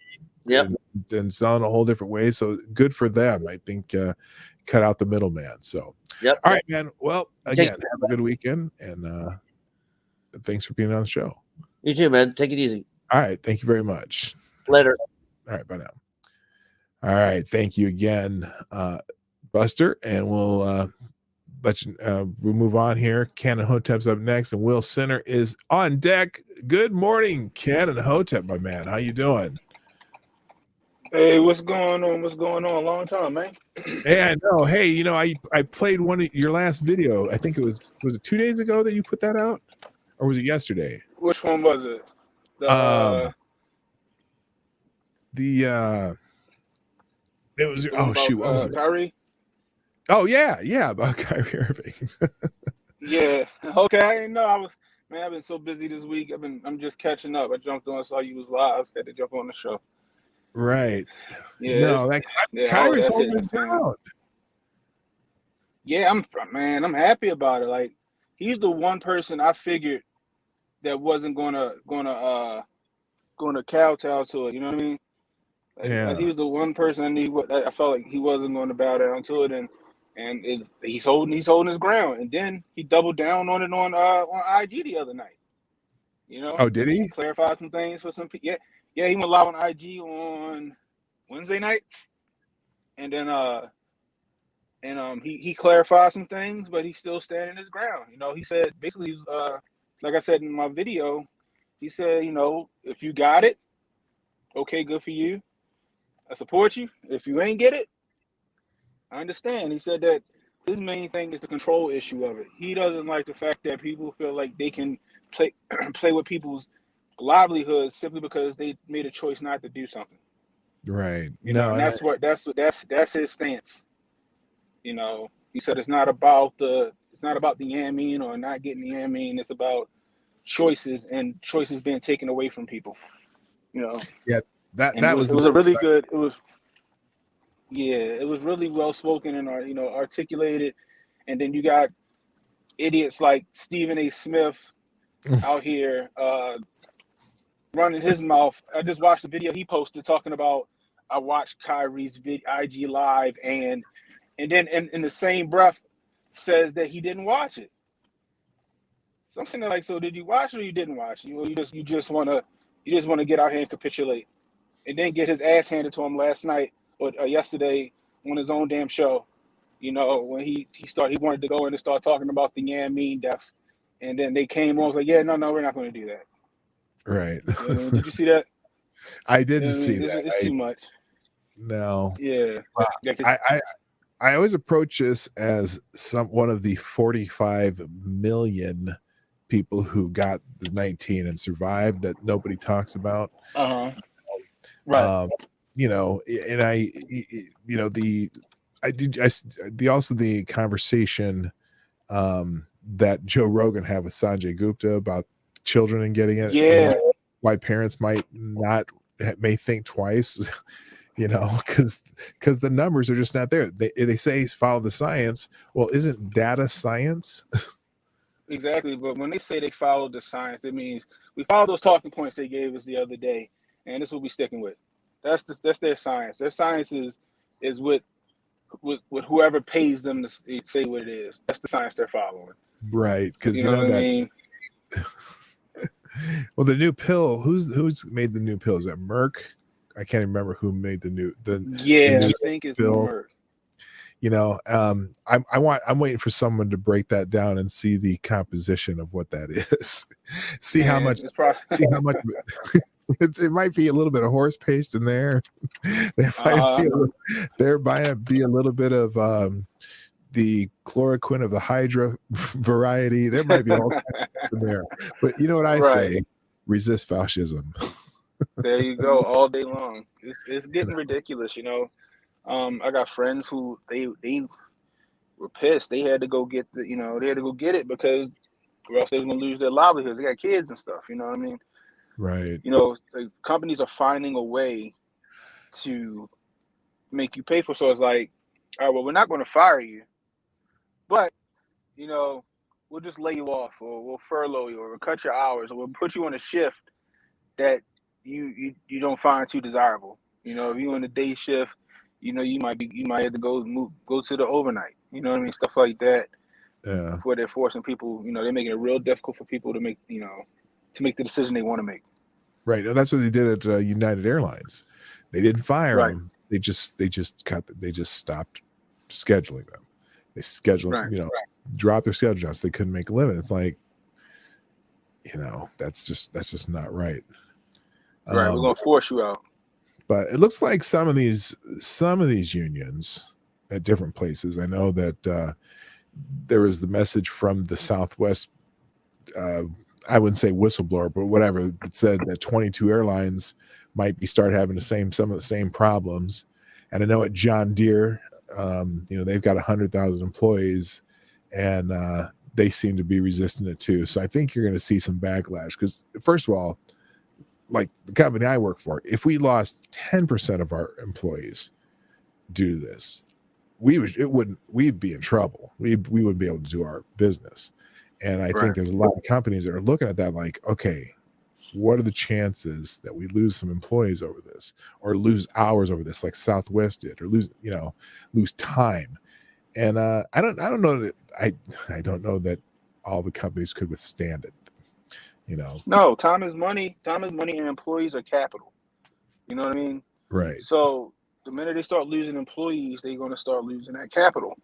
and selling a whole different way. So good for them. I think cut out the middleman. So Yep. All right, man. Well, again, have a good weekend, and thanks for being on the show. You too, man. Take it easy. All right. Thank you very much. Later. All right. Bye now. All right. Thank you again, Buster. And we'll we'll move on here. Canon Hotep's up next, and Will Center is on deck. Good morning, Canon Hotep, my man. How you doing? Hey, what's going on? What's going on? Long time, man. Hey, I know. Hey, you know, I played one of your last video. I think it was it 2 days ago that you put that out, or was it yesterday? Which one was it? It was shoot, what was it? Kyrie. Oh yeah, about Kyrie Irving. Yeah. Okay. I didn't know. I've been so busy this week. I'm just catching up. I jumped on, saw you was live. Had to jump on the show. Right. Yeah. No, Kyrie's holding his ground. Yeah, I'm happy about it. Like, he's the one person I figured that wasn't gonna kowtow to it. You know what I mean? Like, he was the one person I felt like he wasn't going to bow down to it, and he's holding his ground. And then he doubled down on it on IG the other night. You know? Oh, did he? Clarified some things for some people. Yeah, he went live on IG on Wednesday night, and then he clarified some things, but he's still standing his ground. You know, he said basically, like I said in my video, he said, you know, if you got it, okay, good for you. I support you. If you ain't get it, I understand. He said that his main thing is the control issue of it. He doesn't like the fact that people feel like they can play with people's livelihoods simply because they made a choice not to do something. Right. You know, and that's his stance. You know, he said it's not about the yamming or not getting the yamming. It's about choices and choices being taken away from people. You know. Yeah. It was really well spoken and articulated. And then you got idiots like Stephen A. Smith out here running his mouth. I just watched the video he posted talking about, I watched Kyrie's IG live, and then in the same breath says that he didn't watch it. So I'm saying, like, so did you watch it or you didn't watch it? You just want to get out here and capitulate, and then get his ass handed to him last night or yesterday on his own damn show. You know, when he wanted to go in and start talking about the Yamin deaths, and then they came on, was like, yeah, no, we're not going to do that. Right. Did you see that? I didn't see that. It's too much. No. Yeah. I always approach this as one of the 45 million people who got the 19 and survived that nobody talks about. Right. You know, and the conversation that Joe Rogan had with Sanjay Gupta about children and getting it. Yeah. Why parents may think twice, you know, because the numbers are just not there. They say follow the science. Well, isn't data science? Exactly. But when they say they follow the science, it means we follow those talking points they gave us the other day, and this is what we're sticking with. That's their science. Their science is with whoever pays them to say what it is. That's the science they're following. Right. Because you know what that. I mean? Well, the new pill. Who's made the new pill? Is that Merck? I can't remember who made the new I think it's pill. Merck. You know, I'm waiting for someone to break that down and see the composition of what that is. see how much. It might be a little bit of horse paste in there. There might be a little bit of the chloroquine of the Hydra variety. There might be all kinds in there. But you know what I say? Resist fascism. There you go, all day long. It's getting ridiculous, you know. I got friends who they were pissed. They had to go get it because or else they were gonna lose their livelihoods. They got kids and stuff, you know what I mean? Right. You know, the companies are finding a way to make you pay for. So it's like, all right, well, we're not going to fire you, but you know, we'll just lay you off, or we'll furlough you, or we'll cut your hours, or we'll put you on a shift that you don't find too desirable. You know, if you're on the day shift, you know, you might have to go to the overnight. You know what I mean? Stuff like that. Yeah. Where they're forcing people, you know, they're making it real difficult for people to make the decision they want to make. Right. That's what they did at United Airlines. They didn't fire them. They just stopped scheduling them. They scheduled, dropped their schedule down so they couldn't make a living. It's like, you know, that's just not right. Right. We're gonna force you out. But it looks like some of these unions at different places. I know that there was the message from the Southwest. I wouldn't say whistleblower, but whatever. It said that 22 airlines might start having some of the same problems. And I know at John Deere, you know, they've got 100,000 employees, and they seem to be resistant it too. So I think you're going to see some backlash because, first of all, like the company I work for, if we lost 10% of our employees due to this, we'd be in trouble. We wouldn't be able to do our business. And I think there's a lot of companies that are looking at that like, okay, what are the chances that we lose some employees over this, or lose hours over this, like Southwest did, or lose time? And I don't know that I don't know that all the companies could withstand it. You know, no, time is money. Time is money, and employees are capital. You know what I mean? Right. So the minute they start losing employees, they're going to start losing that capital.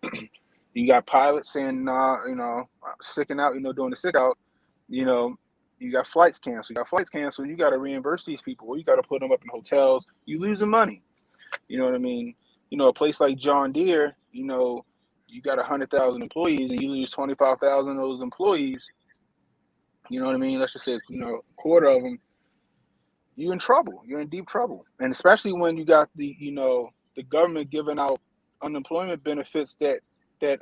You got pilots saying, nah, you know, sicking out, you know, doing the sick out. You know, you got flights canceled. You got to reimburse these people, or you got to put them up in hotels. You losing money. You know what I mean? You know, a place like John Deere, you know, you got 100,000 employees, and you lose 25,000 of those employees. You know what I mean? Let's just say, you know, a quarter of them, you're in trouble. You're in deep trouble. And especially when you got the government giving out unemployment benefits that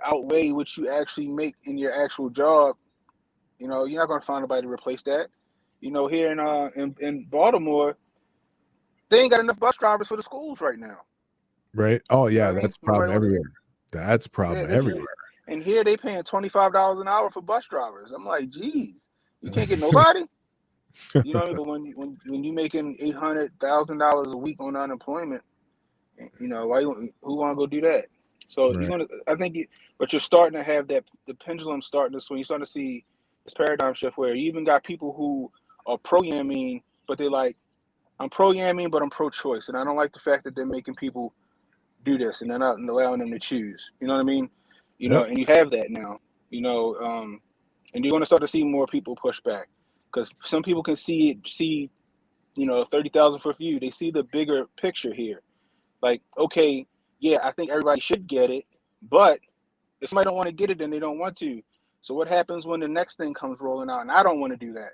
outweigh what you actually make in your actual job. You know, you're not going to find anybody to replace that. You know, here in Baltimore, they ain't got enough bus drivers for the schools right now. Right. Oh yeah, that's a problem everywhere. That's a problem everywhere. And here they paying $25 an hour for bus drivers. I'm like, geez, you can't get nobody. You know, but when you making $800,000 a week on unemployment, you know, who want to go do that? So but you're starting to have the pendulum starting to swing. You're starting to see this paradigm shift where you even got people who are pro-yamming, but they're like, I'm pro-yamming, but I'm pro-choice, and I don't like the fact that they're making people do this and they're not allowing them to choose. You know what I mean? You know, and you have that now. You know, and you're going to start to see more people push back because some people can see, you know, 30,000 foot view. They see the bigger picture here. Like, okay, yeah, I think everybody should get it, but if somebody don't want to get it, then they don't want to. So what happens when the next thing comes rolling out and I don't want to do that?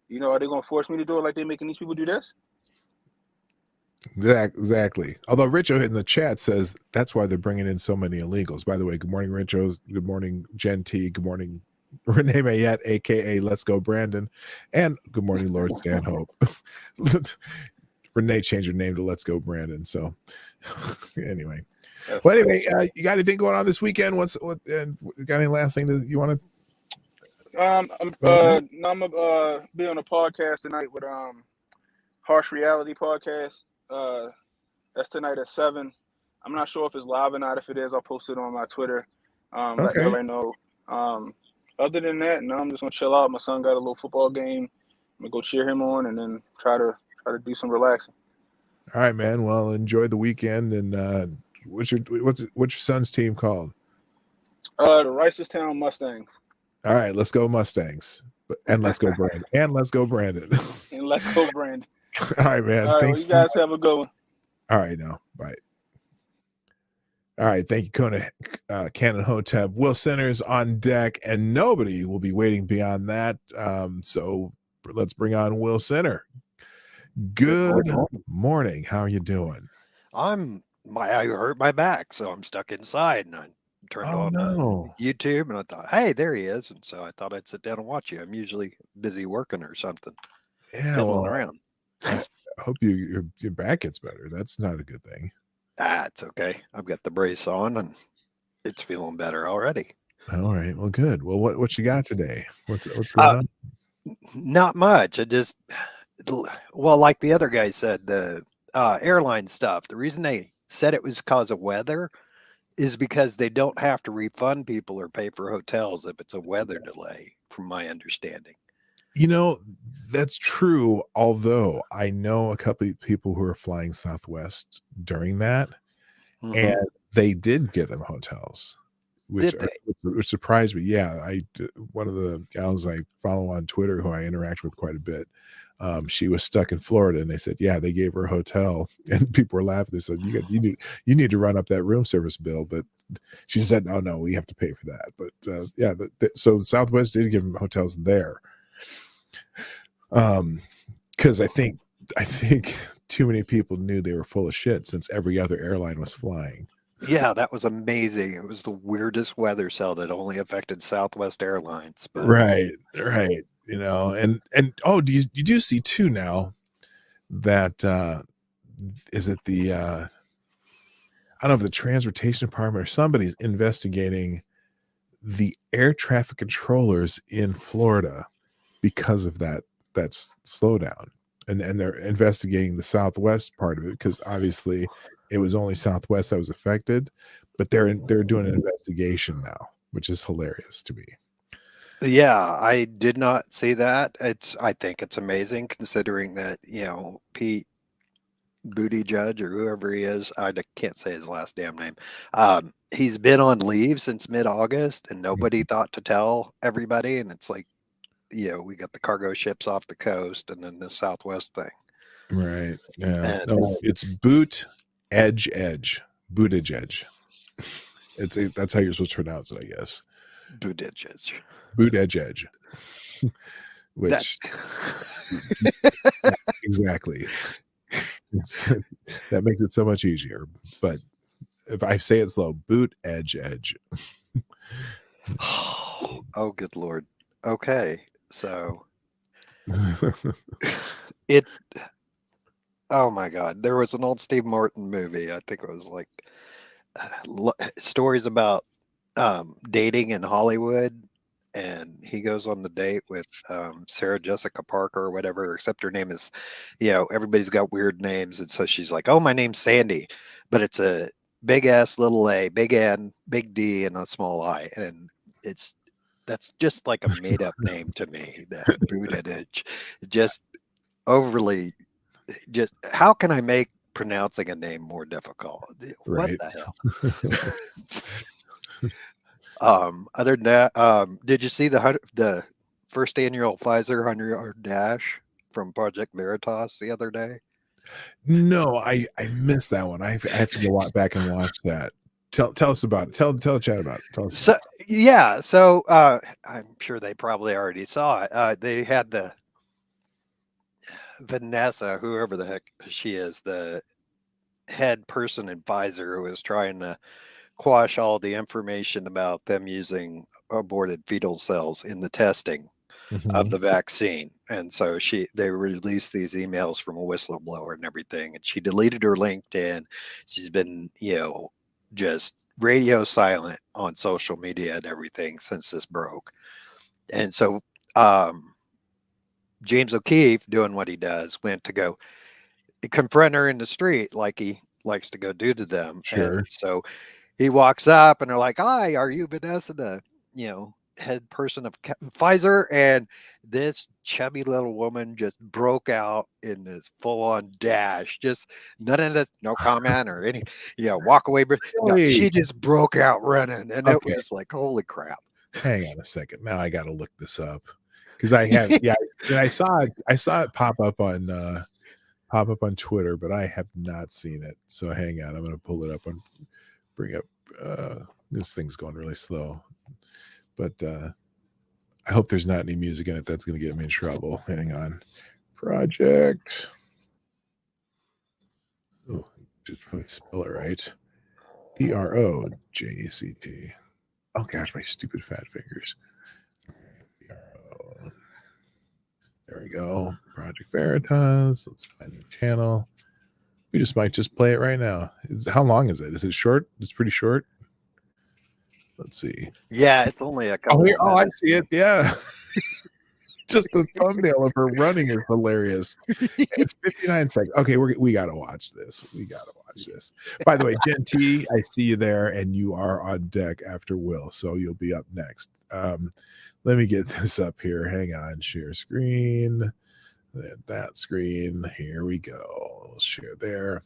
You know, are they going to force me to do it like they're making these people do this? Exactly. Although Richo in the chat says that's why they're bringing in so many illegals. By the way, good morning, Richos. Good morning, Jen T. Good morning, Renee Mayette, aka Let's Go Brandon, and good morning, Lord Stanhope. Renee changed her name to Let's Go Brandon. So anyway, you got anything going on this weekend? And got any last thing that you want to? I'm gonna be on a podcast tonight with Harsh Reality Podcast. That's tonight at 7. I'm not sure if it's live or not. If it is, I'll post it on my Twitter. Let everybody know. Other than that, no, I'm just gonna chill out. My son got a little football game. I'm gonna go cheer him on and then try to do some relaxing. All right, man. Well, enjoy the weekend. And what's your son's team called? The Ricerstown Mustangs. All right, let's go Mustangs. And let's go Brandon. And let's go Brandon. And let's go Brandon. All right, man. All right, thanks. Well, you guys have a good one. All right, now. Bye. All right, thank you, Canon Hotep. Will Center's on deck, and nobody will be waiting beyond that. So let's bring on Will Center. Good morning. How are you doing? I hurt my back, so I'm stuck inside, and I turned on YouTube, and I thought, hey, there he is, and so I thought I'd sit down and watch you. I'm usually busy working or something. Yeah, around. I hope your back gets better. That's not a good thing. It's okay. I've got the brace on, and it's feeling better already. All right. Well, good. Well, what you got today? What's going on? Not much. Like the other guy said, airline stuff. The reason they said it was because of weather is because they don't have to refund people or pay for hotels if it's a weather delay, from my understanding. You know, that's true. Although I know a couple of people who are flying Southwest during that, and they did give them hotels, which surprised me. Yeah, one of the gals I follow on Twitter, who I interact with quite a bit, she was stuck in Florida, and they said, yeah, they gave her a hotel, and people were laughing. They said, you need to run up that room service bill, but she said, no, we have to pay for that. But so Southwest did give them hotels there. Because I think too many people knew they were full of shit since every other airline was flying. Yeah, that was amazing. It was the weirdest weather cell that only affected Southwest Airlines. But... Right. You know, and you do see too now that is it the I don't know if the transportation department or somebody's investigating the air traffic controllers in Florida because of that slowdown, and they're investigating the Southwest part of it, because obviously it was only Southwest that was affected, but they're doing an investigation now, which is hilarious to me. Yeah, I did not see that. I think it's amazing, considering that, you know, Pete Buttigieg or whoever he is, I can't say his last damn name. He's been on leave since mid-August, and nobody thought to tell everybody. And it's like, you know, we got the cargo ships off the coast, and then the Southwest thing. Right. Yeah. And, no, it's Buttigieg. That's how you're supposed to pronounce it, I guess. Buttigieg. Which exactly. That makes it so much easier. But if I say it slow, edge. Oh, good Lord. Okay. So it's, oh my God. There was an old Steve Martin movie. I think it was like stories about dating in Hollywood. And he goes on the date with Sarah Jessica Parker or whatever, except her name is, you know, everybody's got weird names. And so she's like, oh, my name's Sandy, but it's a big S, little A, big N, big D, and a small I. And that's just like a made up name to me, that Buttigieg. Just overly, just how can I make pronouncing a name more difficult? What the hell? Other than that, did you see the first annual Pfizer 100-yard dash from Project Veritas the other day? No, I missed that one. I have to go back and watch that. Tell us about it. Tell chat about it. So I'm sure they probably already saw it. They had the Vanessa, whoever the heck she is, the head person in Pfizer, who was trying to quash all the information about them using aborted fetal cells in the testing of the vaccine. And so they released these emails from a whistleblower and everything, and she deleted her LinkedIn. She's been, you know, just radio silent on social media and everything since this broke. And so James O'Keefe, doing what he does, went to go confront her in the street like he likes to go do to them. Sure. And so he walks up and they're like, hi, are you Vanessa, the, you know, head person of Pfizer? And this chubby little woman just broke out in this full-on dash. Just none of this, no comment or any, walk away. But no, she just broke out running. And it was like, holy crap. Hang on a second. Now I got to look this up, because I have, I saw it pop up on Twitter, but I have not seen it. So hang on, I'm going to pull it up and bring up. This thing's going really slow, but I hope there's not any music in it that's going to get me in trouble. Hang on. Project. Oh, just probably spell it right. PROJECT. Oh gosh, my stupid fat fingers. There we go. Project Veritas. Let's find the channel. We might just play it right now. How long is it? Is it short? It's pretty short. Let's see. Yeah, it's only a couple. I see it. Yeah. Just the thumbnail of her running is hilarious. It's 59 seconds. Okay, we gotta watch this. By the way, Jen T, I see you there, and you are on deck after Will, so you'll be up next. Let me get this up here. Hang on, share screen. That screen. Here we go. We'll share there.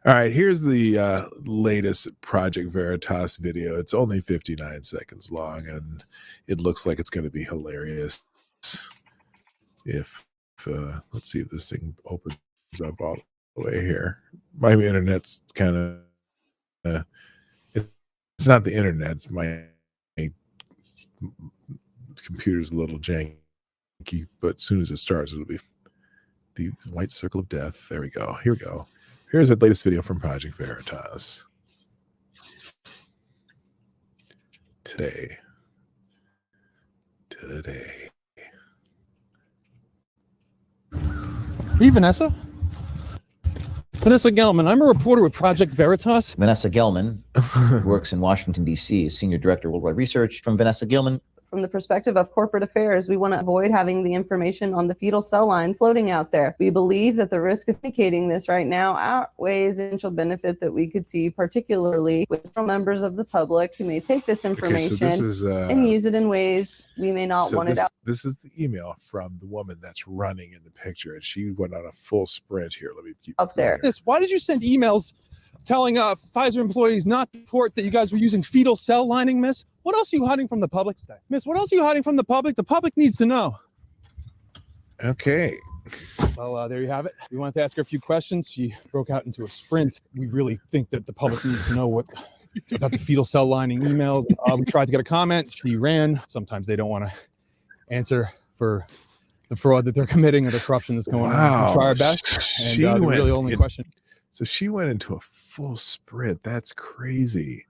All right, here's the latest Project Veritas video. It's only 59 seconds long, and it looks like it's going to be hilarious. If let's see if this thing opens up all the way here. My internet's kind of it's not the internet. It's my computer's a little janky, but as soon as it starts, it'll be the white circle of death. There we go. Here we go. Here's the latest video from Project Veritas. Today. Hey, Vanessa. Vanessa Gelman. I'm a reporter with Project Veritas. Vanessa Gelman works in Washington, D.C. as Senior Director of Worldwide Research. From Vanessa Gelman. From the perspective of corporate affairs, we want to avoid having the information on the fetal cell lines floating out there. We believe that the risk of communicating this right now outweighs the potential benefit that we could see, particularly with members of the public who may take this information and use it in ways we may not want it out. This is the email from the woman that's running in the picture, and she went on a full sprint here. Let me keep up there. Why did you send emails telling Pfizer employees not to report that you guys were using fetal cell lining, miss? What else are you hiding from the public? Miss, what else are you hiding from the public? The public needs to know. Okay. Well, there you have it. We wanted to ask her a few questions. She broke out into a sprint. We really think that the public needs to know what about the fetal cell lining emails. We tried to get a comment. She ran. Sometimes they don't want to answer for the fraud that they're committing or the corruption that's going on. We try our best. And the really only question. So she went into a full sprint. That's crazy.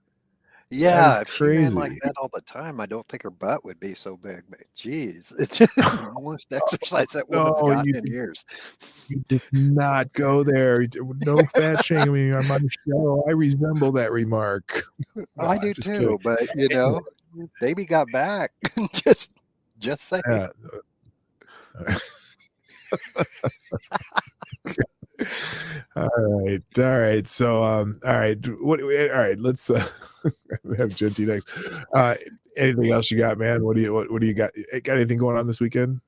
Yeah, if she ran like that all the time, I don't think her butt would be so big. But geez, it's just the worst exercise that woman's gotten in years. You did not go there. No fat shaming on my show. I resemble that remark. No, I do too, kidding. But you know, baby got back. just saying. All right. So, all right. Let's have Genty next. Anything else you got, man? What do you got? Got anything going on this weekend?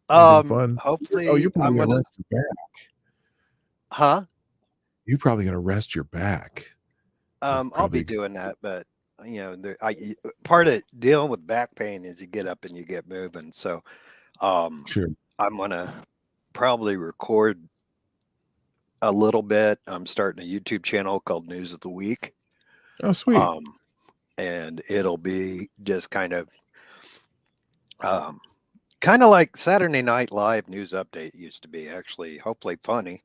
Fun? Hopefully. Oh, you're probably gonna rest your back. Huh? You're probably gonna rest your back. I'll be doing that, but you know, part of dealing with back pain is you get up and you get moving. So, sure. I'm gonna probably record a little bit. I'm starting a YouTube channel called News of the Week. Oh, sweet. And it'll be just kind of like Saturday Night Live news update used to be, actually, hopefully funny.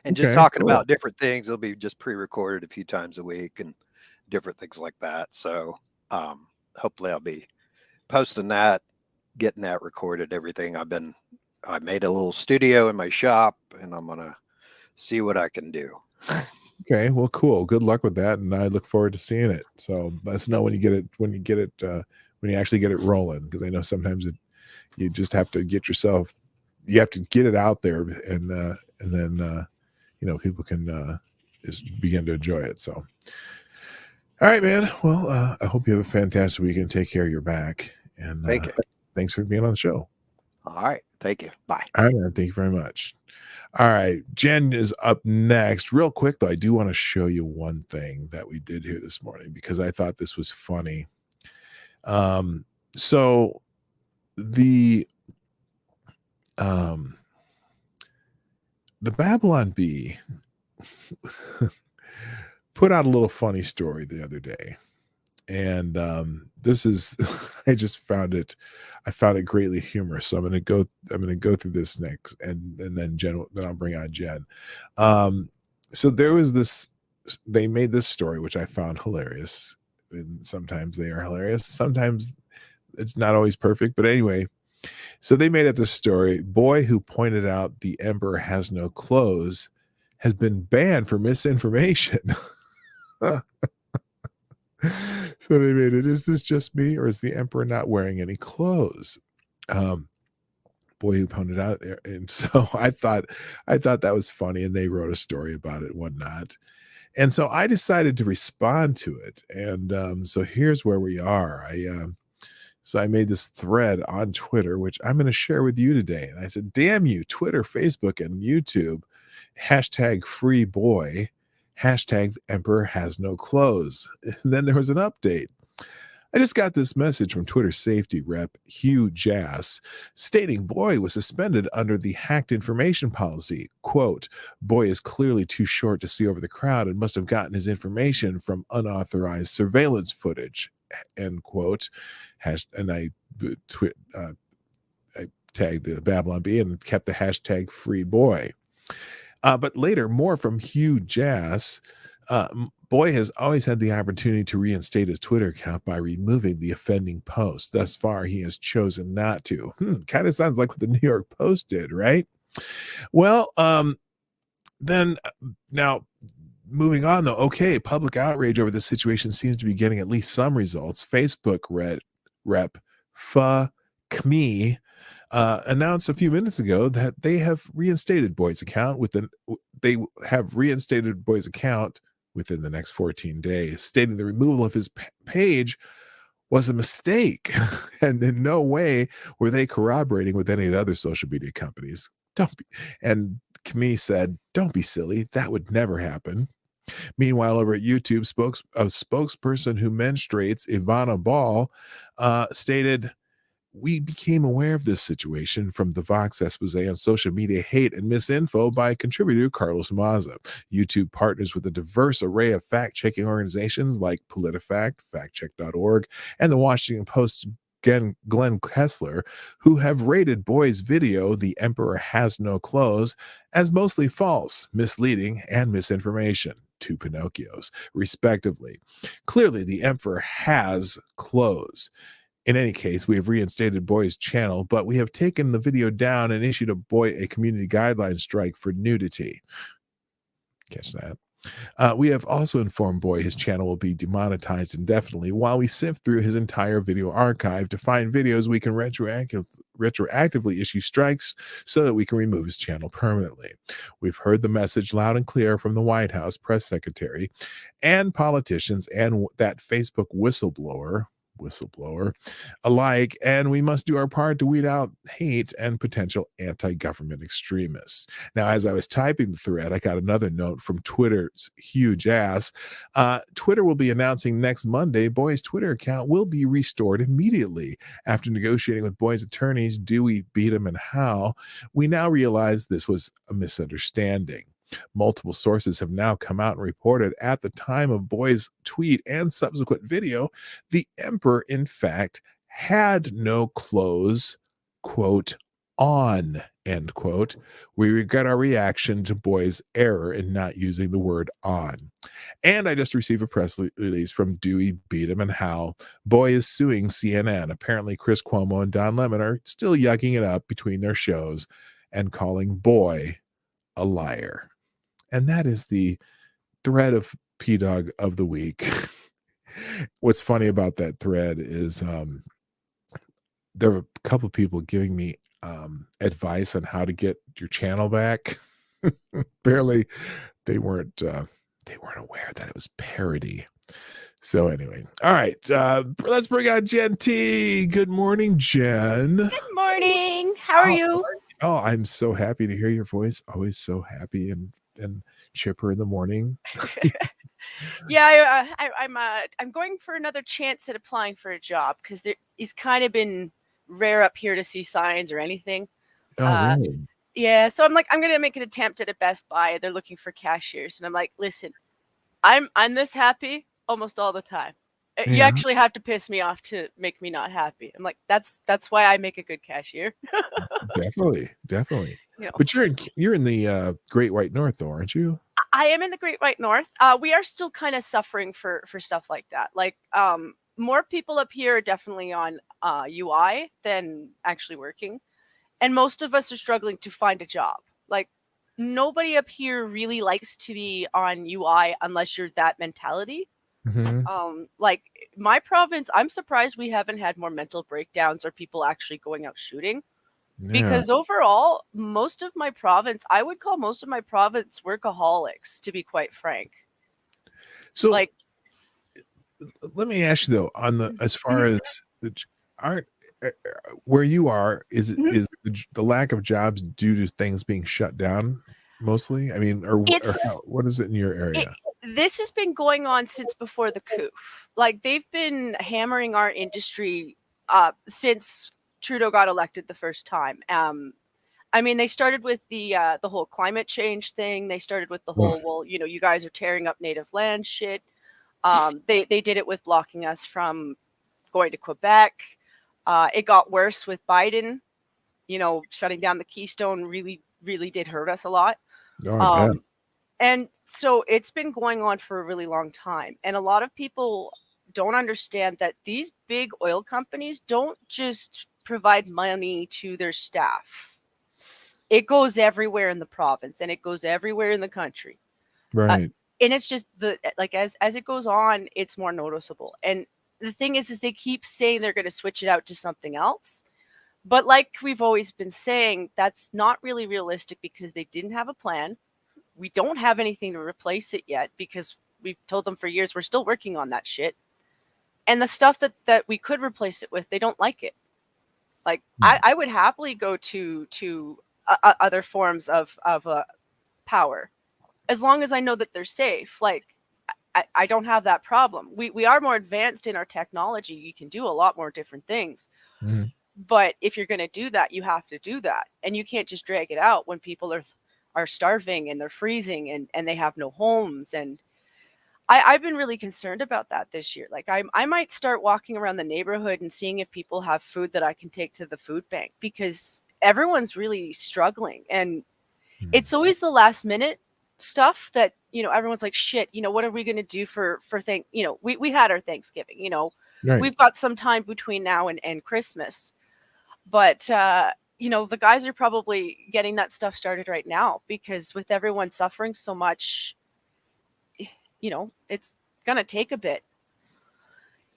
And just talking about different things. It'll be just pre-recorded a few times a week and different things like that. So hopefully I'll be posting that, getting that recorded, everything. I made a little studio in my shop, and I'm gonna see what I can do. Okay, well, cool. Good luck with that, and I look forward to seeing it. So let us know when you actually get it rolling, because I know sometimes you just have to get it out there, and then people can just begin to enjoy it. So, all right, man. Well, I hope you have a fantastic weekend. Take care of your back, and thank you. Thanks for being on the show. All right. Thank you. Bye. All right, man. Thank you very much. All right. Jen is up next. Real quick, though, I do want to show you one thing that we did here this morning, because I thought this was funny. So the Babylon Bee put out a little funny story the other day. And this is, I found it greatly humorous. So I'm going to go through this next, and then Jen, then I'll bring on Jen. So there was they made this story, which I found hilarious. And sometimes they are hilarious. Sometimes it's not always perfect, but anyway, so they made up this story. Boy who pointed out the emperor has no clothes has been banned for misinformation. So they made it, is this just me, or is the emperor not wearing any clothes? boy who pointed out there. And so I thought that was funny, and they wrote a story about it and whatnot. And so I decided to respond to it. And so here's where we are. So I made this thread on Twitter, which I'm going to share with you today. And I said, damn you, Twitter, Facebook, and YouTube, hashtag free boy, hashtag emperor has no clothes. And then there was an update. I just got this message from Twitter safety rep Hugh Jass stating boy was suspended under the hacked information policy. Quote, boy is clearly too short to see over the crowd and must have gotten his information from unauthorized surveillance footage. End quote. And I tagged the Babylon Bee and kept the hashtag free boy. But later, more from Hugh Jass. Boy has always had the opportunity to reinstate his Twitter account by removing the offending post. Thus far, he has chosen not to. Kind of sounds like what the New York Post did, right? Well, then now moving on though. Okay, public outrage over this situation seems to be getting at least some results. Facebook rep Fa-Kmi announced a few minutes ago that they have reinstated Boy's account within the next 14 days, stating the removal of his page was a mistake. And in no way were they corroborating with any of the other social media companies. And Kami said, don't be silly. That would never happen. Meanwhile, over at YouTube, a spokesperson who menstruates, Ivana Ball, stated, we became aware of this situation from the Vox expose on social media hate and misinfo by contributor Carlos Maza. YouTube partners with a diverse array of fact-checking organizations like PolitiFact, FactCheck.org, and the Washington Post's Glenn Kessler, who have rated Boy's video, The Emperor Has No Clothes, as mostly false, misleading, and misinformation. Two Pinocchios, respectively. Clearly, the Emperor has clothes. In any case, we have reinstated Boy's channel, but we have taken the video down and issued a community guideline strike for nudity. Catch that. We have also informed Boy his channel will be demonetized indefinitely while we sift through his entire video archive to find videos we can retroactively issue strikes so that we can remove his channel permanently. We've heard the message loud and clear from the White House press secretary and politicians and that Facebook whistleblower alike, and we must do our part to weed out hate and potential anti-government extremists. Now, as I was typing the thread, I got another note from Twitter's Hugh Jass. Twitter will be announcing next Monday Boy's Twitter account will be restored immediately. After negotiating with Boy's attorneys, Dewey, Beatum, and Howe, we now realize this was a misunderstanding. Multiple sources have now come out and reported at the time of Boy's tweet and subsequent video, the Emperor, in fact, had no clothes, quote, on, end quote. We regret our reaction to Boy's error in not using the word on. And I just received a press release from Dewey, Beatum, and Howe. Boy is suing CNN. Apparently, Chris Cuomo and Don Lemon are still yucking it up between their shows and calling Boy a liar. And that is the thread of PDawg of the week. What's funny about that thread is there were a couple of people giving me advice on how to get your channel back. Apparently, they weren't aware that it was parody. So anyway, all right, let's bring out Jen T. Good morning, Jen. Good morning. How are you? Oh, I'm so happy to hear your voice. Always so happy and chipper in the morning. Yeah, I'm going for another chance at applying for a job because it's kind of been rare up here to see signs or anything. Oh, really? Yeah, so I'm gonna make an attempt at a Best Buy. They're looking for cashiers, and I'm like, listen, I'm this happy almost all the time. You Yeah. actually have to piss me off to make me not happy. I'm like, that's why I make a good cashier. Definitely. You know. But you're in the Great White North, though, aren't you? I am in the Great White North. We are still kind of suffering for stuff like that. Like, more people up here are definitely on UI than actually working. And most of us are struggling to find a job. Like, nobody up here really likes to be on UI unless you're that mentality. Like my province, I'm surprised we haven't had more mental breakdowns or people actually going out shooting. Because overall, most of my province, I would call most of my province workaholics, to be quite frank. So, like, let me ask you though, on the as far as the aren't where you are, is the lack of jobs due to things being shut down mostly? I mean, or what is it in your area? This has been going on since before the coup. Like they've been hammering our industry since Trudeau got elected the first time. I mean, they started with the whole climate change thing. They started with the whole, well, you know, you guys are tearing up native land shit. They did it with blocking us from going to Quebec. It got worse with Biden. You know, shutting down the Keystone really did hurt us a lot. And so it's been going on for a really long time. And a lot of people don't understand that these big oil companies don't just provide money to their staff. It goes everywhere in the province and it goes everywhere in the country. Right. And it's just as it goes on, it's more noticeable. And the thing is they keep saying they're going to switch it out to something else. But like we've always been saying, that's not really realistic because they didn't have a plan. We don't have anything to replace it yet because we've told them for years we're still working on that shit. And the stuff that we could replace it with, they don't like it. Like I would happily go to other forms of power as long as I know that they're safe. Like I don't have that problem. We are more advanced in our technology. You can do a lot more different things. But if you're going to do that, you have to do that. And you can't just drag it out when people are starving and they're freezing and they have no homes. And I've been really concerned about that this year. Like I might start walking around the neighborhood and seeing if people have food that I can take to the food bank because everyone's really struggling. And it's always the last minute stuff that, you know, everyone's like, shit, you know, what are we going to do for you know, we had our Thanksgiving, you know, we've got some time between now and Christmas. But, you know, the guys are probably getting that stuff started right now because with everyone suffering so much, you know, it's going to take a bit.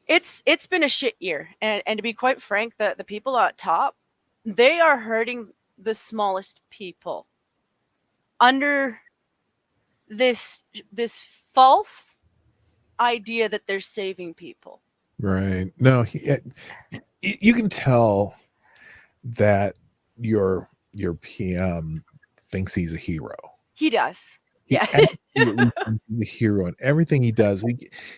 It's been a shit year. And to be quite frank, the people at top, they are hurting the smallest people under this false idea that they're saving people. Right. No, you can tell that your PM thinks he's a hero. He does. Yeah. The hero and everything he does.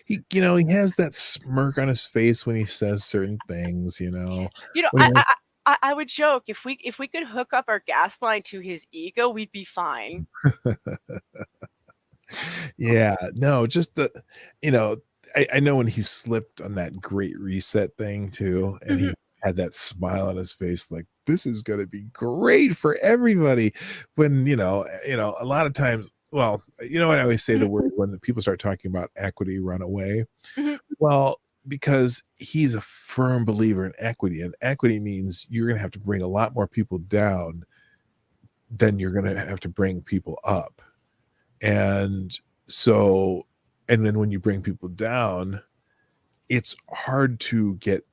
He you know, he has that smirk on his face when he says certain things, you know. You know, I would joke if we could hook up our gas line to his ego, we'd be fine. Yeah, no, just the, you know, I know when he slipped on that Great Reset thing too, and he had that smile on his face, like this is going to be great for everybody. When you know, a lot of times, well, you know what I always say the word when the people start talking about equity run away. Well, because he's a firm believer in equity, and equity means you're going to have to bring a lot more people down than you're going to have to bring people up. And so, and then when you bring people down, it's hard to get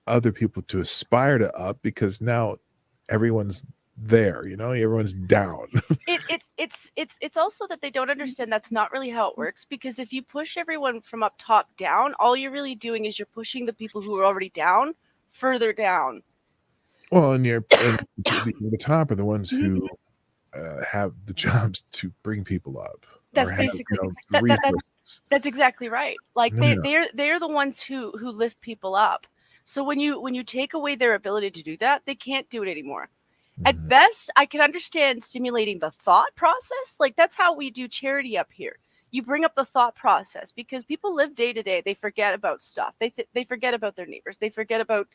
other people to aspire to up because now everyone's there, you know, everyone's down. It's also that they don't understand that's not really how it works, because if you push everyone from up top down, all you're really doing is you're pushing the people who are already down further down. Well, and the top are the ones who have the jobs to bring people up. That's basically that's exactly right. Like they're the ones who lift people up. So when you take away their ability to do that, they can't do it anymore. At best, I can understand stimulating the thought process. Like that's how we do charity up here. You bring up the thought process because people live day to day. They forget about stuff. They forget about their neighbors. They forget about,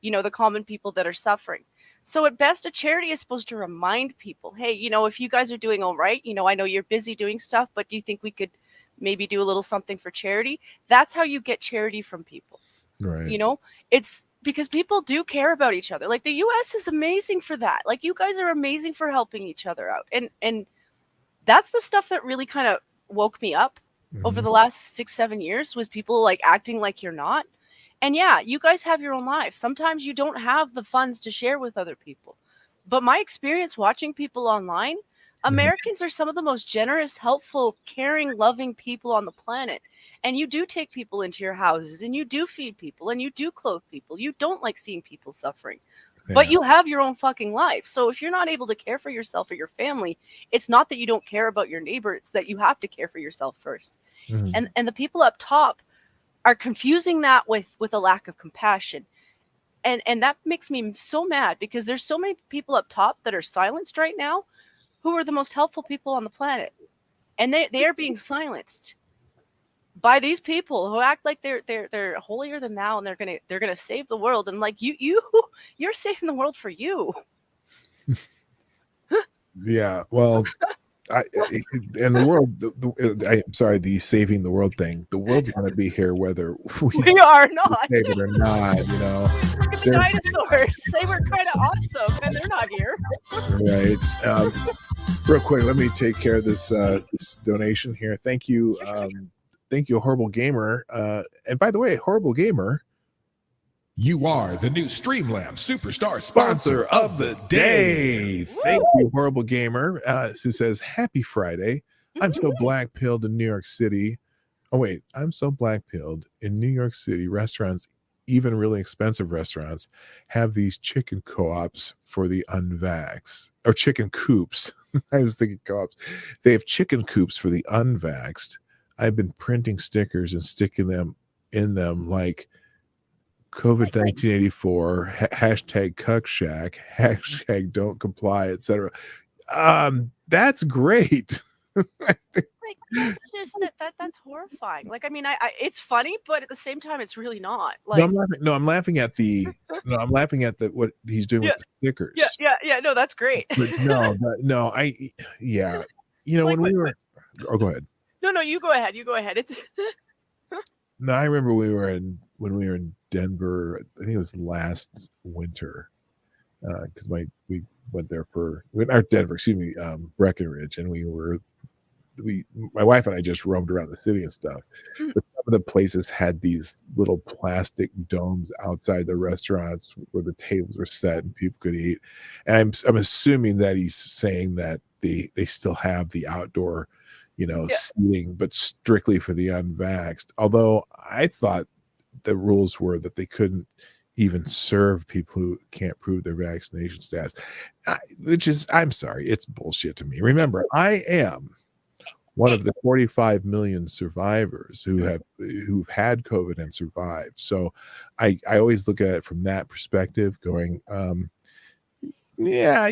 you know, the common people that are suffering. So at best, a charity is supposed to remind people, hey, you know, if you guys are doing all right, you know, I know you're busy doing stuff, but do you think we could maybe do a little something for charity? That's how you get charity from people. Right. You know, it's because people do care about each other. Like the US is amazing for that. Like you guys are amazing for helping each other out. And that's the stuff that really kind of woke me up over the last 6-7 years was people like acting like you're not. And yeah, you guys have your own lives. Sometimes you don't have the funds to share with other people. But my experience watching people online, Americans are some of the most generous, helpful, caring, loving people on the planet. And you do take people into your houses, and you do feed people, and you do clothe people. You don't like seeing people suffering. But you have your own fucking life. So if you're not able to care for yourself or your family, it's not that you don't care about your neighbor. It's that you have to care for yourself first. And the people up top are confusing that with a lack of compassion. And that makes me so mad, because there's so many people up top that are silenced right now who are the most helpful people on the planet. And they are being silenced by these people who act like they're holier than thou, and they're gonna save the world. And like you're saving the world for you. Yeah, well, and the world, I'm sorry, the saving the world thing. The world's going to be here whether we are not save it or not. You know, look at the dinosaurs. They were kind of awesome, and they're not here. Right. Real quick, let me take care of this this donation here. Thank you. Thank you, Horrible Gamer. And by the way, Horrible Gamer, you are the new Streamlabs Superstar sponsor of the day. Thank you, Horrible Gamer, who says, Happy Friday. I'm so black-pilled in New York City. Oh, wait. I'm so black-pilled in New York City. Restaurants, even really expensive restaurants, have these chicken co-ops for the unvaxxed. Or chicken coops. I was thinking co-ops. They have chicken coops for the unvaxxed. I've been printing stickers and sticking them in them like COVID 1984, hashtag Cuckshack, hashtag don't comply, etc. That's great. Like that's just that's horrifying. Like, I mean, I it's funny, but at the same time, it's really not. Like, I'm laughing at the what he's doing with the stickers. Yeah. No, that's great. But yeah. You know, like, when we were, oh, go ahead. No, you go ahead. It's no, I remember when we were in Denver. I think it was last winter, because we went there Breckenridge, and my wife and I just roamed around the city and stuff. But some of the places had these little plastic domes outside the restaurants where the tables were set and people could eat. And I'm assuming that he's saying that they still have the outdoor, seating, but strictly for the unvaxxed. Although I thought the rules were that they couldn't even serve people who can't prove their vaccination status, which is, I'm sorry, it's bullshit to me. Remember, I am one of the 45 million survivors who've had COVID and survived. So I always look at it from that perspective, going, yeah,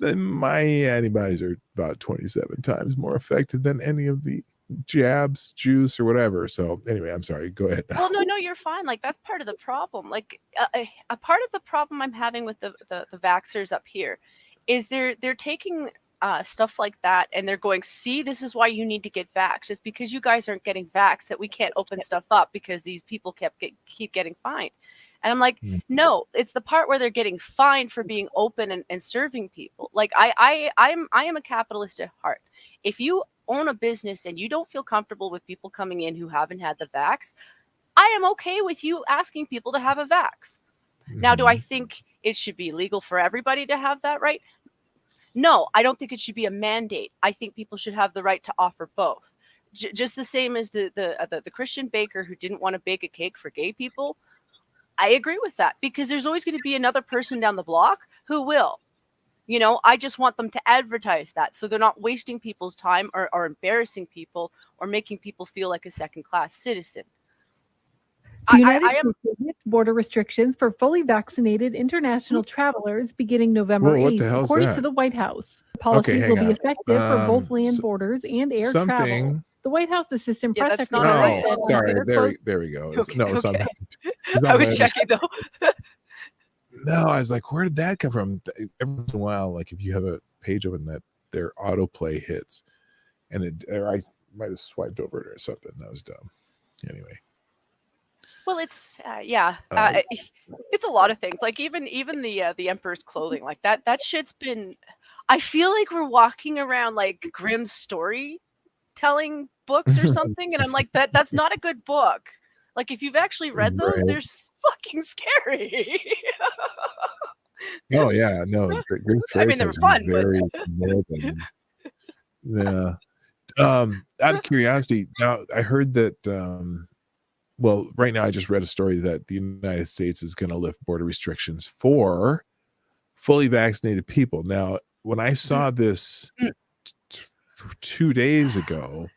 my antibodies are about 27 times more effective than any of the jabs, juice, or whatever. So anyway, I'm sorry. Go ahead. Well, no, you're fine. Like, that's part of the problem. Like, a part of the problem I'm having with the vaxxers up here is they're taking stuff like that, and they're going, see, this is why you need to get vaxxed. It's because you guys aren't getting vaxxed that we can't open stuff up, because these people keep getting fined. And I'm like, no, it's the part where they're getting fined for being open and serving people. Like, I am a capitalist at heart. If you own a business and you don't feel comfortable with people coming in who haven't had the vax, I am okay with you asking people to have a vax. Now, do I think it should be legal for everybody to have that right? No, I don't think it should be a mandate. I think people should have the right to offer both. Just the same as the Christian baker who didn't want to bake a cake for gay people. I agree with that, because there's always going to be another person down the block who will. I just want them to advertise that, so they're not wasting people's time or embarrassing people or making people feel like a second-class citizen. The United States lifts border restrictions for fully vaccinated international travelers beginning November 8th, according to the White House. Policies will be effective for both land borders and air travel. The White House assistant press secretary. Oh, sorry. There we go. Okay. I was checking though. No, I was like, where did that come from? Every once in a while, like if you have a page open that their autoplay hits, and I might have swiped over it or something. That was dumb. Anyway. Well, it's it's a lot of things. Like even the Emperor's clothing, like that shit's been. I feel like we're walking around like Grimm's storytelling books or something, and I'm like, that's not a good book. Like, if you've actually read those, they're fucking scary. Oh yeah, no, Greek I fairy mean, they were tales fun, are very but morbid. Yeah. Out of curiosity, now I heard that well, right now I just read a story that the United States is going to lift border restrictions for fully vaccinated people. Now, when I saw this 2 days ago,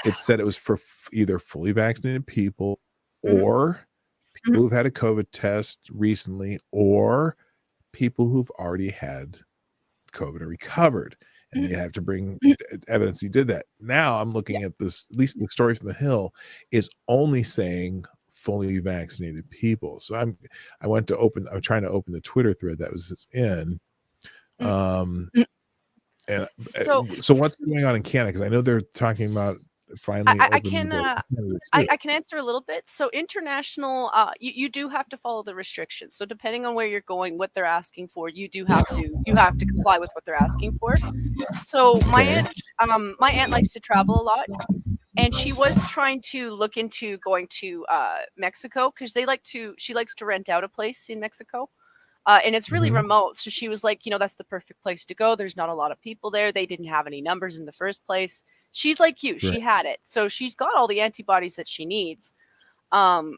it said it was for either fully vaccinated people or people who've had a COVID test recently or people who've already had COVID or recovered. And you have to bring evidence you did that. Now I'm looking at this, at least the story from the Hill is only saying fully vaccinated people. So I'm trying to open the Twitter thread that was in. And so what's going on in Canada? Because I know they're talking about finally I can answer a little bit. So international, you do have to follow the restrictions. So depending on where you're going, what they're asking for, you have to comply with what they're asking for. So my aunt likes to travel a lot, and she was trying to look into going to Mexico because she likes to rent out a place in Mexico. And it's really remote. So she was like, that's the perfect place to go. There's not a lot of people there. They didn't have any numbers in the first place. She's like you. She had it. So she's got all the antibodies that she needs. And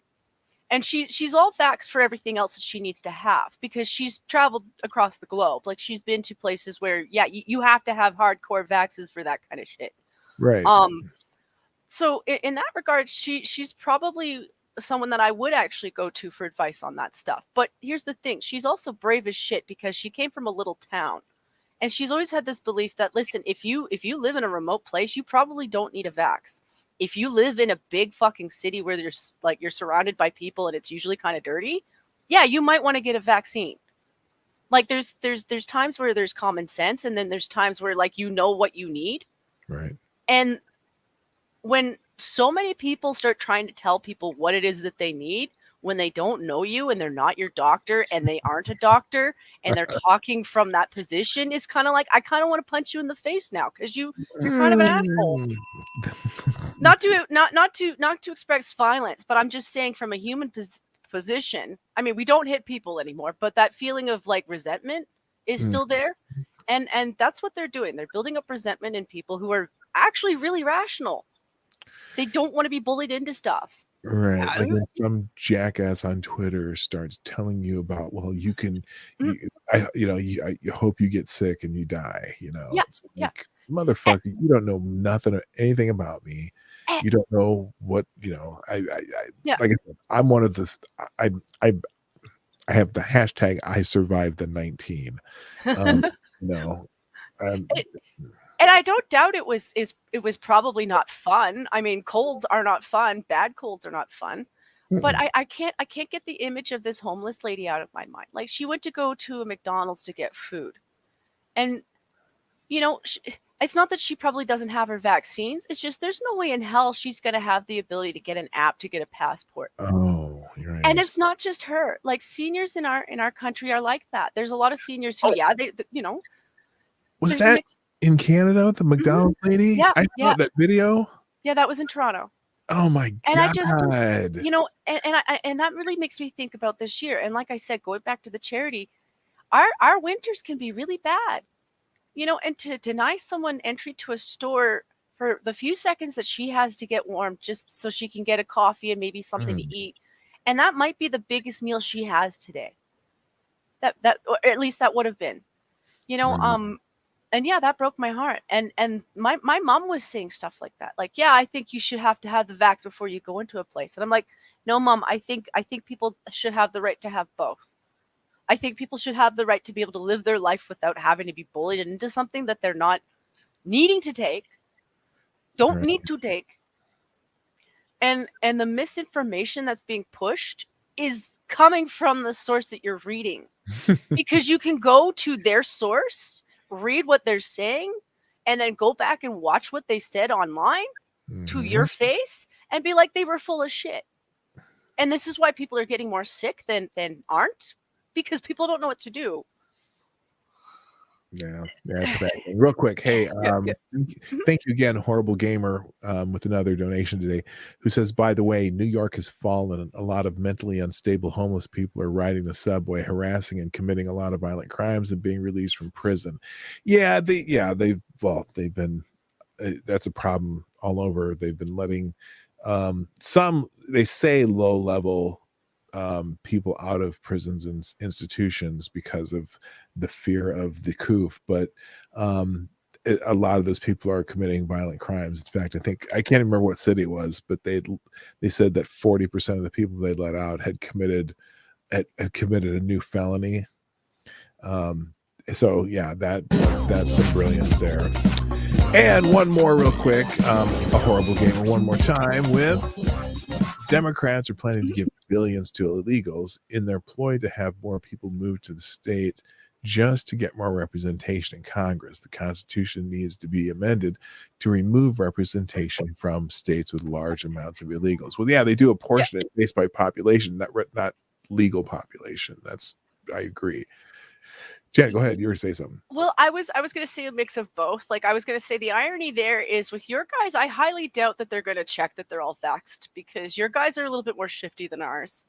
she's all vaxxed for everything else that she needs to have because she's traveled across the globe. Like, she's been to places where, you have to have hardcore vaxes for that kind of shit. Right. So in that regard, she's probably someone that I would actually go to for advice on that stuff. But here's the thing. She's also brave as shit because she came from a little town. And she's always had this belief that, listen, if you live in a remote place, you probably don't need a vax. If you live in a big fucking city where you're surrounded by people and it's usually kind of dirty, you might want to get a vaccine. Like, there's times where there's common sense, and then there's times where, like, what you need. Right. And when so many people start trying to tell people what it is that they need when they don't know you and they're not your doctor and they aren't a doctor and they're talking from that position, is kind of like, I kind of want to punch you in the face now because you're kind of an asshole. Not to express violence, but I'm just saying from a human position. I mean, we don't hit people anymore, but that feeling of like resentment is still there, and that's what they're doing. They're building up resentment in people who are actually really rational. They don't want to be bullied into stuff. Right. Like when some jackass on Twitter starts telling you about, well, you can, I hope you get sick and you die, It's like, motherfucker, you don't know nothing or anything about me. You don't know what, like I said, I'm one of the, I have the hashtag I survived the 19. And I don't doubt it was probably not fun. I mean, colds are not fun. Bad colds are not fun. But I can't get the image of this homeless lady out of my mind. Like, she went to go to a McDonald's to get food. And, it's not that she probably doesn't have her vaccines. It's just there's no way in hell she's going to have the ability to get an app to get a passport. Oh, you're right. And it's not just her. Like, seniors in our country are like that. There's a lot of seniors who, they Was that in Canada with the McDonald's lady? Yeah, I saw that video. Yeah, that was in Toronto. Oh my God. And I just, and that really makes me think about this year. And like I said, going back to the charity, our winters can be really bad, and to deny someone entry to a store for the few seconds that she has to get warm just so she can get a coffee and maybe something to eat. And that might be the biggest meal she has today. That or at least that would have been, and that broke my heart. And my mom was saying stuff like that. Like, I think you should have to have the vax before you go into a place. And I'm like, no, Mom, I think people should have the right to have both. I think people should have the right to be able to live their life without having to be bullied into something that they're not needing to take, don't need to take. And the misinformation that's being pushed is coming from the source that you're reading. Because you can go to their source, read what they're saying, and then go back and watch what they said online to your face and be like, they were full of shit. And this is why people are getting more sick than aren't, because people don't know what to do. Yeah, it's bad. Real quick, hey, thank you again, Horrible Gamer, with another donation today, who says, by the way, New York has fallen. A lot of mentally unstable homeless people are riding the subway, harassing and committing a lot of violent crimes and being released from prison. They've been, that's a problem all over. They've been letting some, they say, low level people out of prisons and institutions because of the fear of the coup, but a lot of those people are committing violent crimes. In fact, I can't remember what city it was, but they said that 40% of the people they let out had committed a new felony. So yeah, that's some brilliance there. And one more real quick, a Horrible Gamer one more time with Democrats are planning to give billions to illegals in their ploy to have more people move to the state just to get more representation in Congress. The Constitution needs to be amended to remove representation from states with large amounts of illegals. Well, yeah, they do apportion it based by population, not legal population. I agree. Jen, go ahead. You were to say something. Well, I was going to say a mix of both. Like, I was going to say the irony there is with your guys, I highly doubt that they're going to check that they're all vaxxed, because your guys are a little bit more shifty than ours.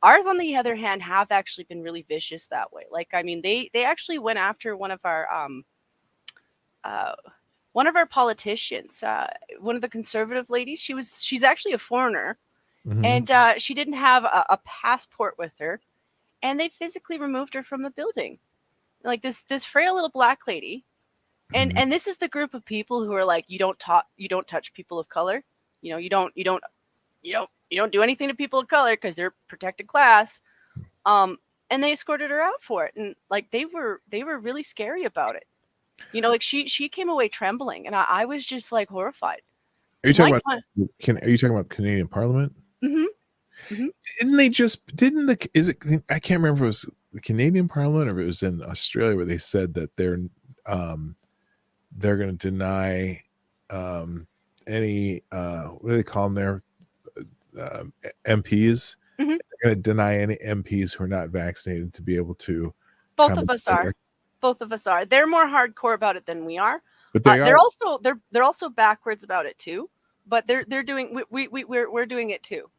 Ours, on the other hand, have actually been really vicious that way. Like, I mean, they actually went after one of our politicians, one of the conservative ladies. She's actually a foreigner, and she didn't have a passport with her, and they physically removed her from the building. Like this frail little black lady, and this is the group of people who are like, you don't touch people of color, you don't do anything to people of color because they're protected class, and they escorted her out for it, and like they were really scary about it, like she came away trembling, and I was just like horrified. Are you talking about Canadian Parliament? Didn't they I can't remember if it was the Canadian Parliament or if it was in Australia where they said that they're going to deny any what do they call them there, MPs. They're going to deny any MPs who are not vaccinated to be able to. Both of us are. They're more hardcore about it than we are, but they're also backwards about it too. But they're doing we're doing it too.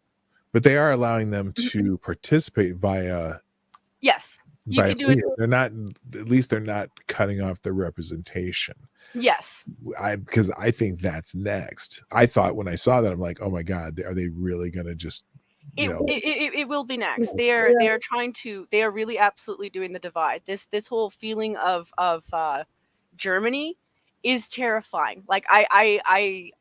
But they are allowing them to participate via. Yes, you can do it. They're not. At least they're not cutting off their representation. Yes. Because I think that's next. I thought when I saw that, I'm like, oh my God, are they really going to just? It will be next. They are trying to. They are really absolutely doing the divide. This whole feeling of Germany is terrifying. Like I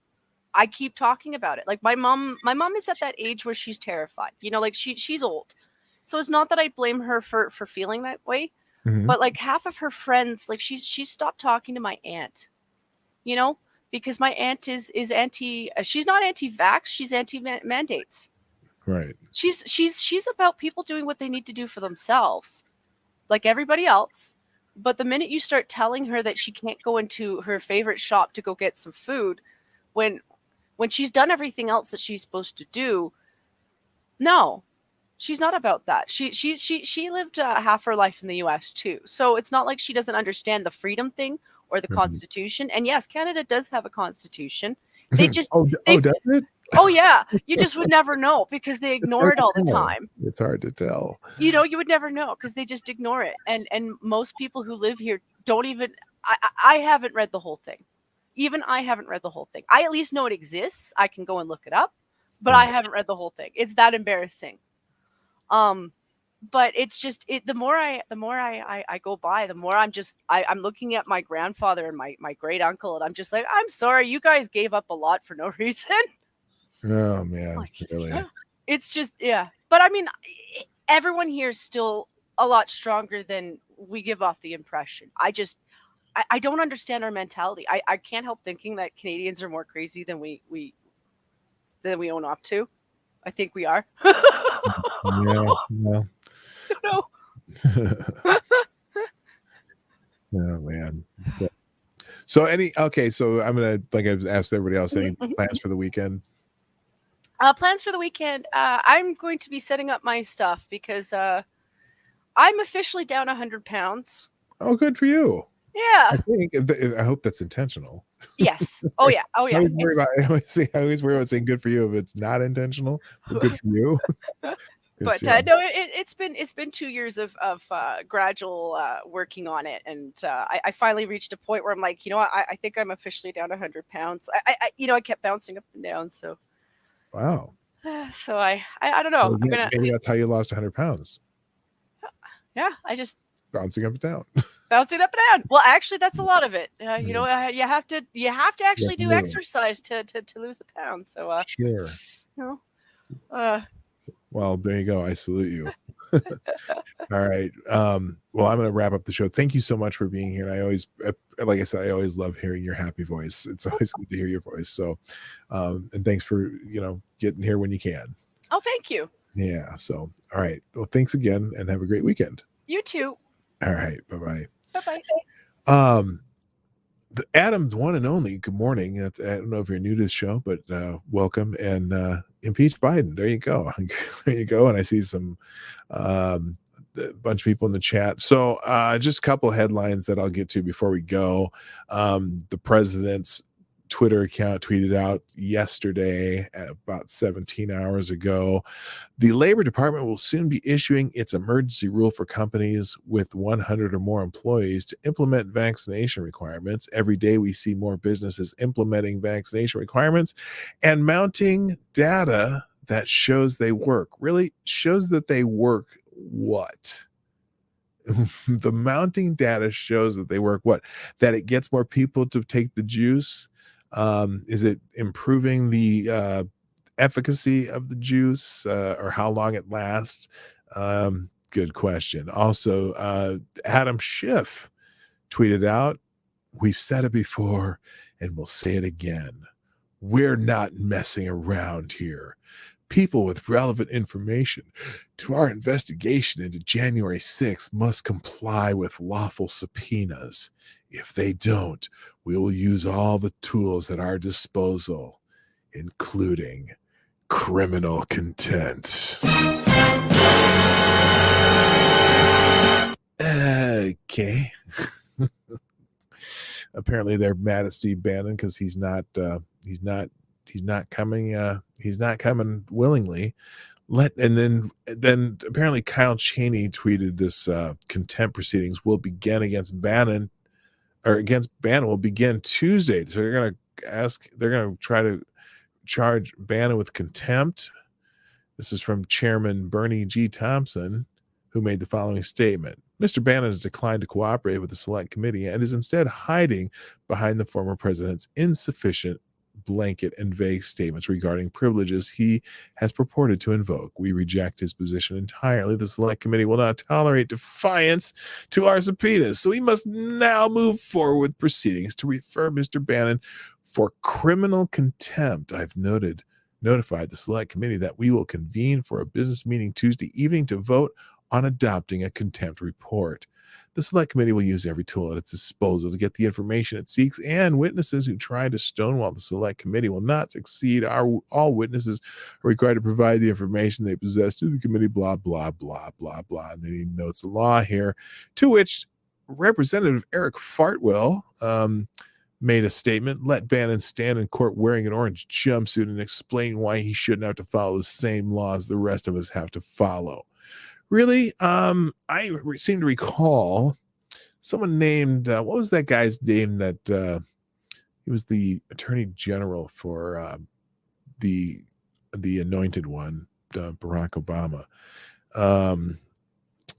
keep talking about it. Like my mom is at that age where she's terrified. Like she's old. So it's not that I blame her for feeling that way, but like half of her friends, like she stopped talking to my aunt, because my aunt is anti, she's not anti-vax, she's anti-mandates. Right. She's about people doing what they need to do for themselves, like everybody else. But the minute you start telling her that she can't go into her favorite shop to go get some food, when she's done everything else that she's supposed to do, no, she's not about that. She lived half her life in the U.S. too, so it's not like she doesn't understand the freedom thing or the Constitution. And yes, Canada does have a Constitution. They just does it? Oh yeah, you just would never know because they ignore it all the time. It's hard to tell. You would never know because they just ignore it. And most people who live here don't even. I haven't read the whole thing. Even I haven't read the whole thing. I at least know it exists. I can go and look it up, but I haven't read the whole thing. It's that embarrassing. But it's just the more I go by, the more I'm looking at my grandfather and my great uncle, and I'm just like, I'm sorry, you guys gave up a lot for no reason. Oh man, really? It's just But I mean, everyone here is still a lot stronger than we give off the impression. I don't understand our mentality. I can't help thinking that Canadians are more crazy than we own up to. I think we are. Yeah. No. Oh man. So I'm gonna, like I've asked everybody else, any plans for the weekend? Plans for the weekend. I'm going to be setting up my stuff because I'm officially down 100 pounds. Oh, good for you. Yeah. I hope that's intentional. Yes. Oh yeah. Oh yeah. I always worry about saying good for you if it's not intentional. But good for you. But no, it's been 2 years of gradual working on it, and I finally reached a point where I'm like, you know what, I think I'm officially down 100 pounds. I kept bouncing up and down. So wow. So I don't know. Maybe that's how you lost 100 pounds. Yeah, I just bouncing up and down. Bouncing up and down. Well, actually, that's a lot of it. You know, you have to actually do exercise to lose the pounds. So sure. You know, well, there you go. I salute you. All right. Well, I'm going to wrap up the show. Thank you so much for being here. And I always, like I said, I always love hearing your happy voice. It's always good to hear your voice. So, and thanks for, getting here when you can. Oh, thank you. Yeah. So, all right. Well, thanks again and have a great weekend. You too. All right. Bye-bye. Bye-bye. The Adam's one and only. Good morning. I don't know if you're new to this show, but welcome and impeach Biden. There you go. There you go. And I see some a bunch of people in the chat. So just a couple of headlines that I'll get to before we go. The president's Twitter account tweeted out yesterday at about 17 hours ago, the Labor Department will soon be issuing its emergency rule for companies with 100 or more employees to implement vaccination requirements. Every day we see more businesses implementing vaccination requirements and mounting data that shows they work. Really shows that they work what? The mounting data shows that they work what? That it gets more people to take the juice. Is it improving the efficacy of the juice or how long it lasts? Good question. Also, Adam Schiff tweeted out, "We've said it before and we'll say it again. We're not messing around here. People with relevant information to our investigation into January 6th must comply with lawful subpoenas. If they don't, we will use all the tools at our disposal, including criminal contempt." Okay. Apparently they're mad at Steve Bannon because he's not coming willingly. And then apparently Kyle Cheney tweeted this contempt proceedings will begin against Bannon will begin Tuesday. So they're going to try to charge Bannon with contempt. This is from Chairman Bernie G. Thompson, who made the following statement. Mr. Bannon has declined to cooperate with the select committee and is instead hiding behind the former president's insufficient blanket and vague statements regarding privileges he has purported to invoke. We reject his position entirely. The select committee will not tolerate defiance to our subpoenas, so we must now move forward with proceedings to refer Mr. Bannon for criminal contempt. I've notified the select committee that we will convene for a business meeting Tuesday evening to vote on adopting a contempt report. The select committee will use every tool at its disposal to get the information it seeks, and witnesses who try to stonewall the select committee will not succeed. All witnesses are required to provide the information they possess to the committee, blah, blah, blah, blah, blah. And then he notes the law here, to which Representative Eric Fartwell made a statement. Let Bannon stand in court wearing an orange jumpsuit and explain why he shouldn't have to follow the same laws the rest of us have to follow. Really, I seem to recall someone named, what was that guy's name that he was the attorney general for the anointed one, Barack Obama,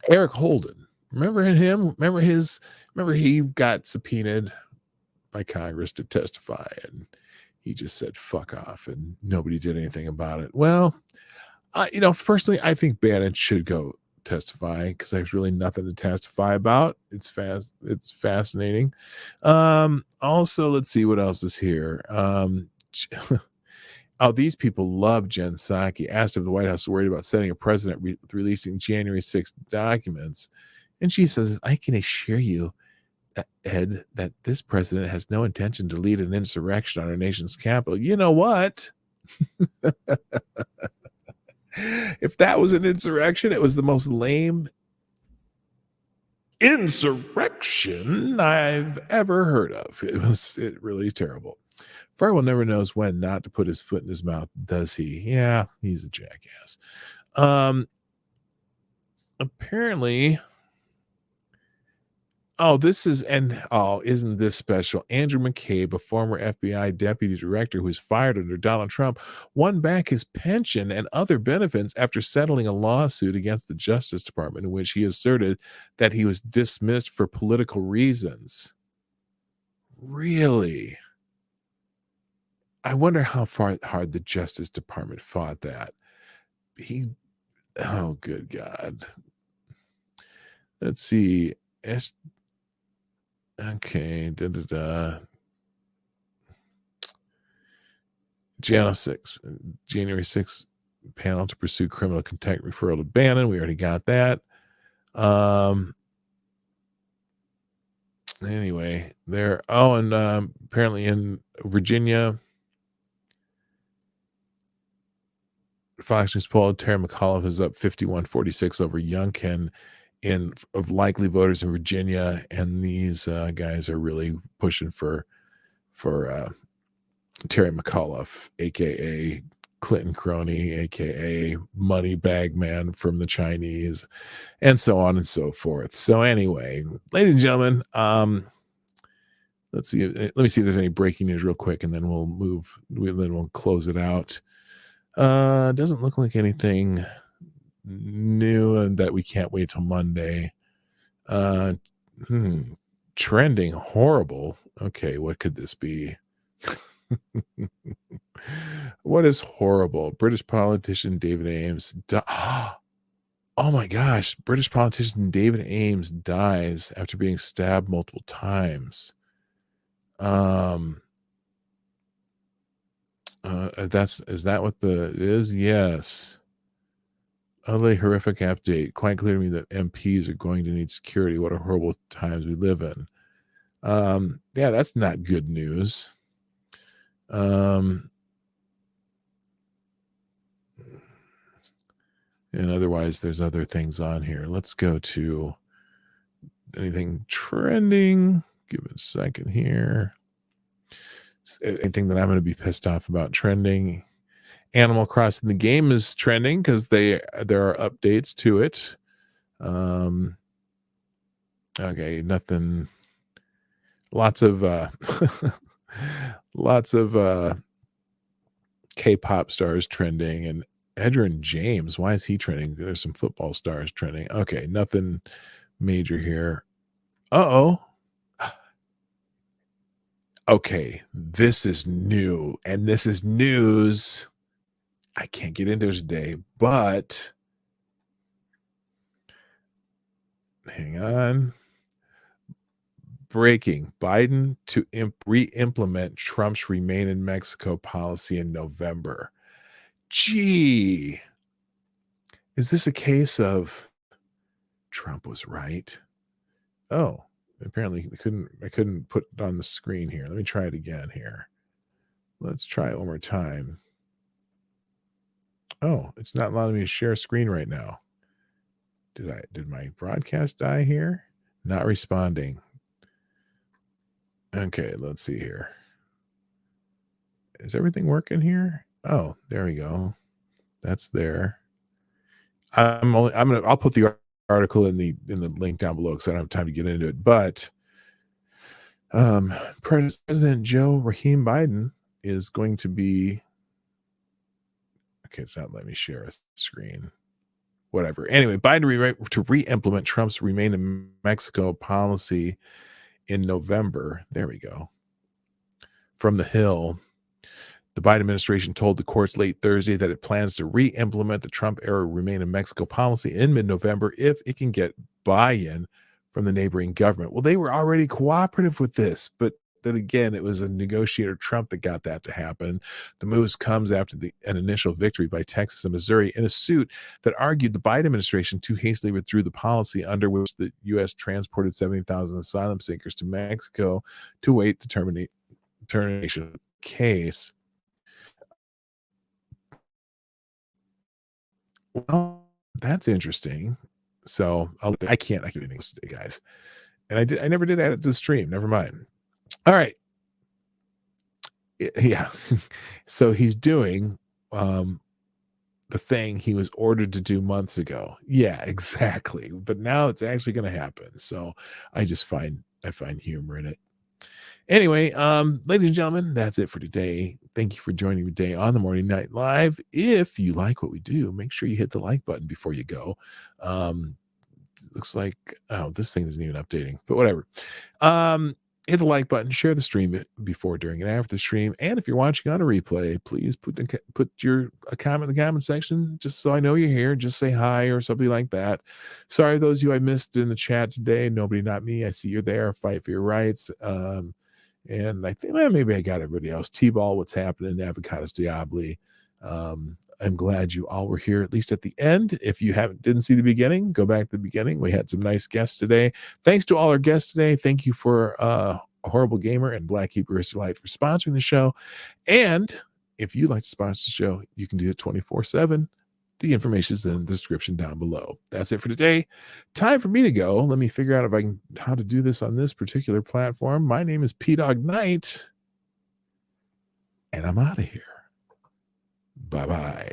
Eric Holden. Remember him? Remember he got subpoenaed by Congress to testify and he just said, fuck off, and nobody did anything about it. Well, personally, I think Bannon should go testify because there's really nothing to testify about. It's fascinating. Also, let's see what else is here. These people love Jen Psaki. Asked if the White House is worried about setting a precedent releasing January 6th documents, and she says, I can assure you, Ed, that this president has no intention to lead an insurrection on our nation's capital. You know what? If that was an insurrection, it was the most lame insurrection I've ever heard of. It really is terrible. Farwell never knows when not to put his foot in his mouth, does he? Yeah, he's a jackass. Apparently, isn't this special? Andrew McCabe, a former FBI deputy director who was fired under Donald Trump, won back his pension and other benefits after settling a lawsuit against the Justice Department in which he asserted that he was dismissed for political reasons. Really? I wonder how hard the Justice Department fought that. Oh, good God. Let's see. Okay. January 6th panel to pursue criminal contempt referral to Bannon. We already got that. Anyway, apparently in Virginia, Fox News poll, Terry McAuliffe is up 51-46 over Youngkin of likely voters in Virginia, and these guys are really pushing for Terry McAuliffe, aka Clinton crony, aka money bag man from the Chinese, and so on and so forth. So anyway, ladies and gentlemen, let's see. Let me see if there's any breaking news real quick, and then we'll close it out. Doesn't look like anything new and that we can't wait till Monday. Trending horrible. Okay, what could this be? What is horrible? British politician David Ames. Oh my gosh, British politician David Ames dies after being stabbed multiple times. Is that what it is? Yes. Utterly horrific update. Quite clear to me that MPs are going to need security. What a horrible times we live in. Yeah, that's not good news. And otherwise, there's other things on here. Let's go to anything trending. Give it a second here. Anything that I'm going to be pissed off about trending. Animal Crossing the game is trending because there are updates to it. Okay, nothing. Lots of K-pop stars trending, and Edgerrin James. Why is he trending? There's some football stars trending. Okay, nothing major here. Okay, this is new, and this is news. I can't get into it today, but hang on. Breaking: Biden to re-implement Trump's Remain in Mexico policy in November. Gee, is this a case of Trump was right? Oh, apparently I couldn't put it on the screen here. Let me try it again here. Let's try it one more time. Oh, it's not allowing me to share screen right now. Did my broadcast die here? Not responding. Okay, let's see here. Is everything working here? Oh, there we go. That's there. I'll put the article in the link down below because I don't have time to get into it. But President Joe Rahim Biden is going to be. Okay, it's not letting me share a screen. Whatever. Anyway, Biden to re-implement Trump's Remain in Mexico policy in November. There we go. From the Hill, the Biden administration told the courts late Thursday that it plans to re-implement the Trump-era Remain in Mexico policy in mid-November if it can get buy-in from the neighboring government. Well, they were already cooperative with this, but then again, it was a negotiator Trump that got that to happen. The moves comes after an initial victory by Texas and Missouri in a suit that argued the Biden administration too hastily withdrew the policy under which the U.S. transported 70,000 asylum seekers to Mexico to await determination case. Well, that's interesting. So I can't do anything today, guys. And I never did add it to the stream. Never mind. All right. Yeah. So he's doing the thing he was ordered to do months ago. Yeah, exactly. But now it's actually going to happen. So I find humor in it. Anyway, ladies and gentlemen, that's it for today. Thank you for joining me today on the Morning Night Live. If you like what we do, make sure you hit the like button before you go. Looks like, this thing isn't even updating, but whatever. Hit the like button, share the stream before, during, and after the stream. And if you're watching on a replay, please put your comment in the comment section, just so I know you're here. Just say hi or something like that. Sorry, those of you I missed in the chat today. Nobody, not me. I see you're there. Fight for your rights. And I think maybe I got everybody else. T-Ball, what's happening? Avocados Diabli. I'm glad you all were here, at least at the end. If you didn't see the beginning, go back to the beginning. We had some nice guests today. Thanks to all our guests today. Thank you for Horrible Gamer and Black Hebrew Israelite for sponsoring the show. And if you'd like to sponsor the show, you can do it 24/7. The information is in the description down below. That's it for today. Time for me to go. Let me figure out how to do this on this particular platform. My name is PDawgKnight, and I'm out of here. Bye-bye.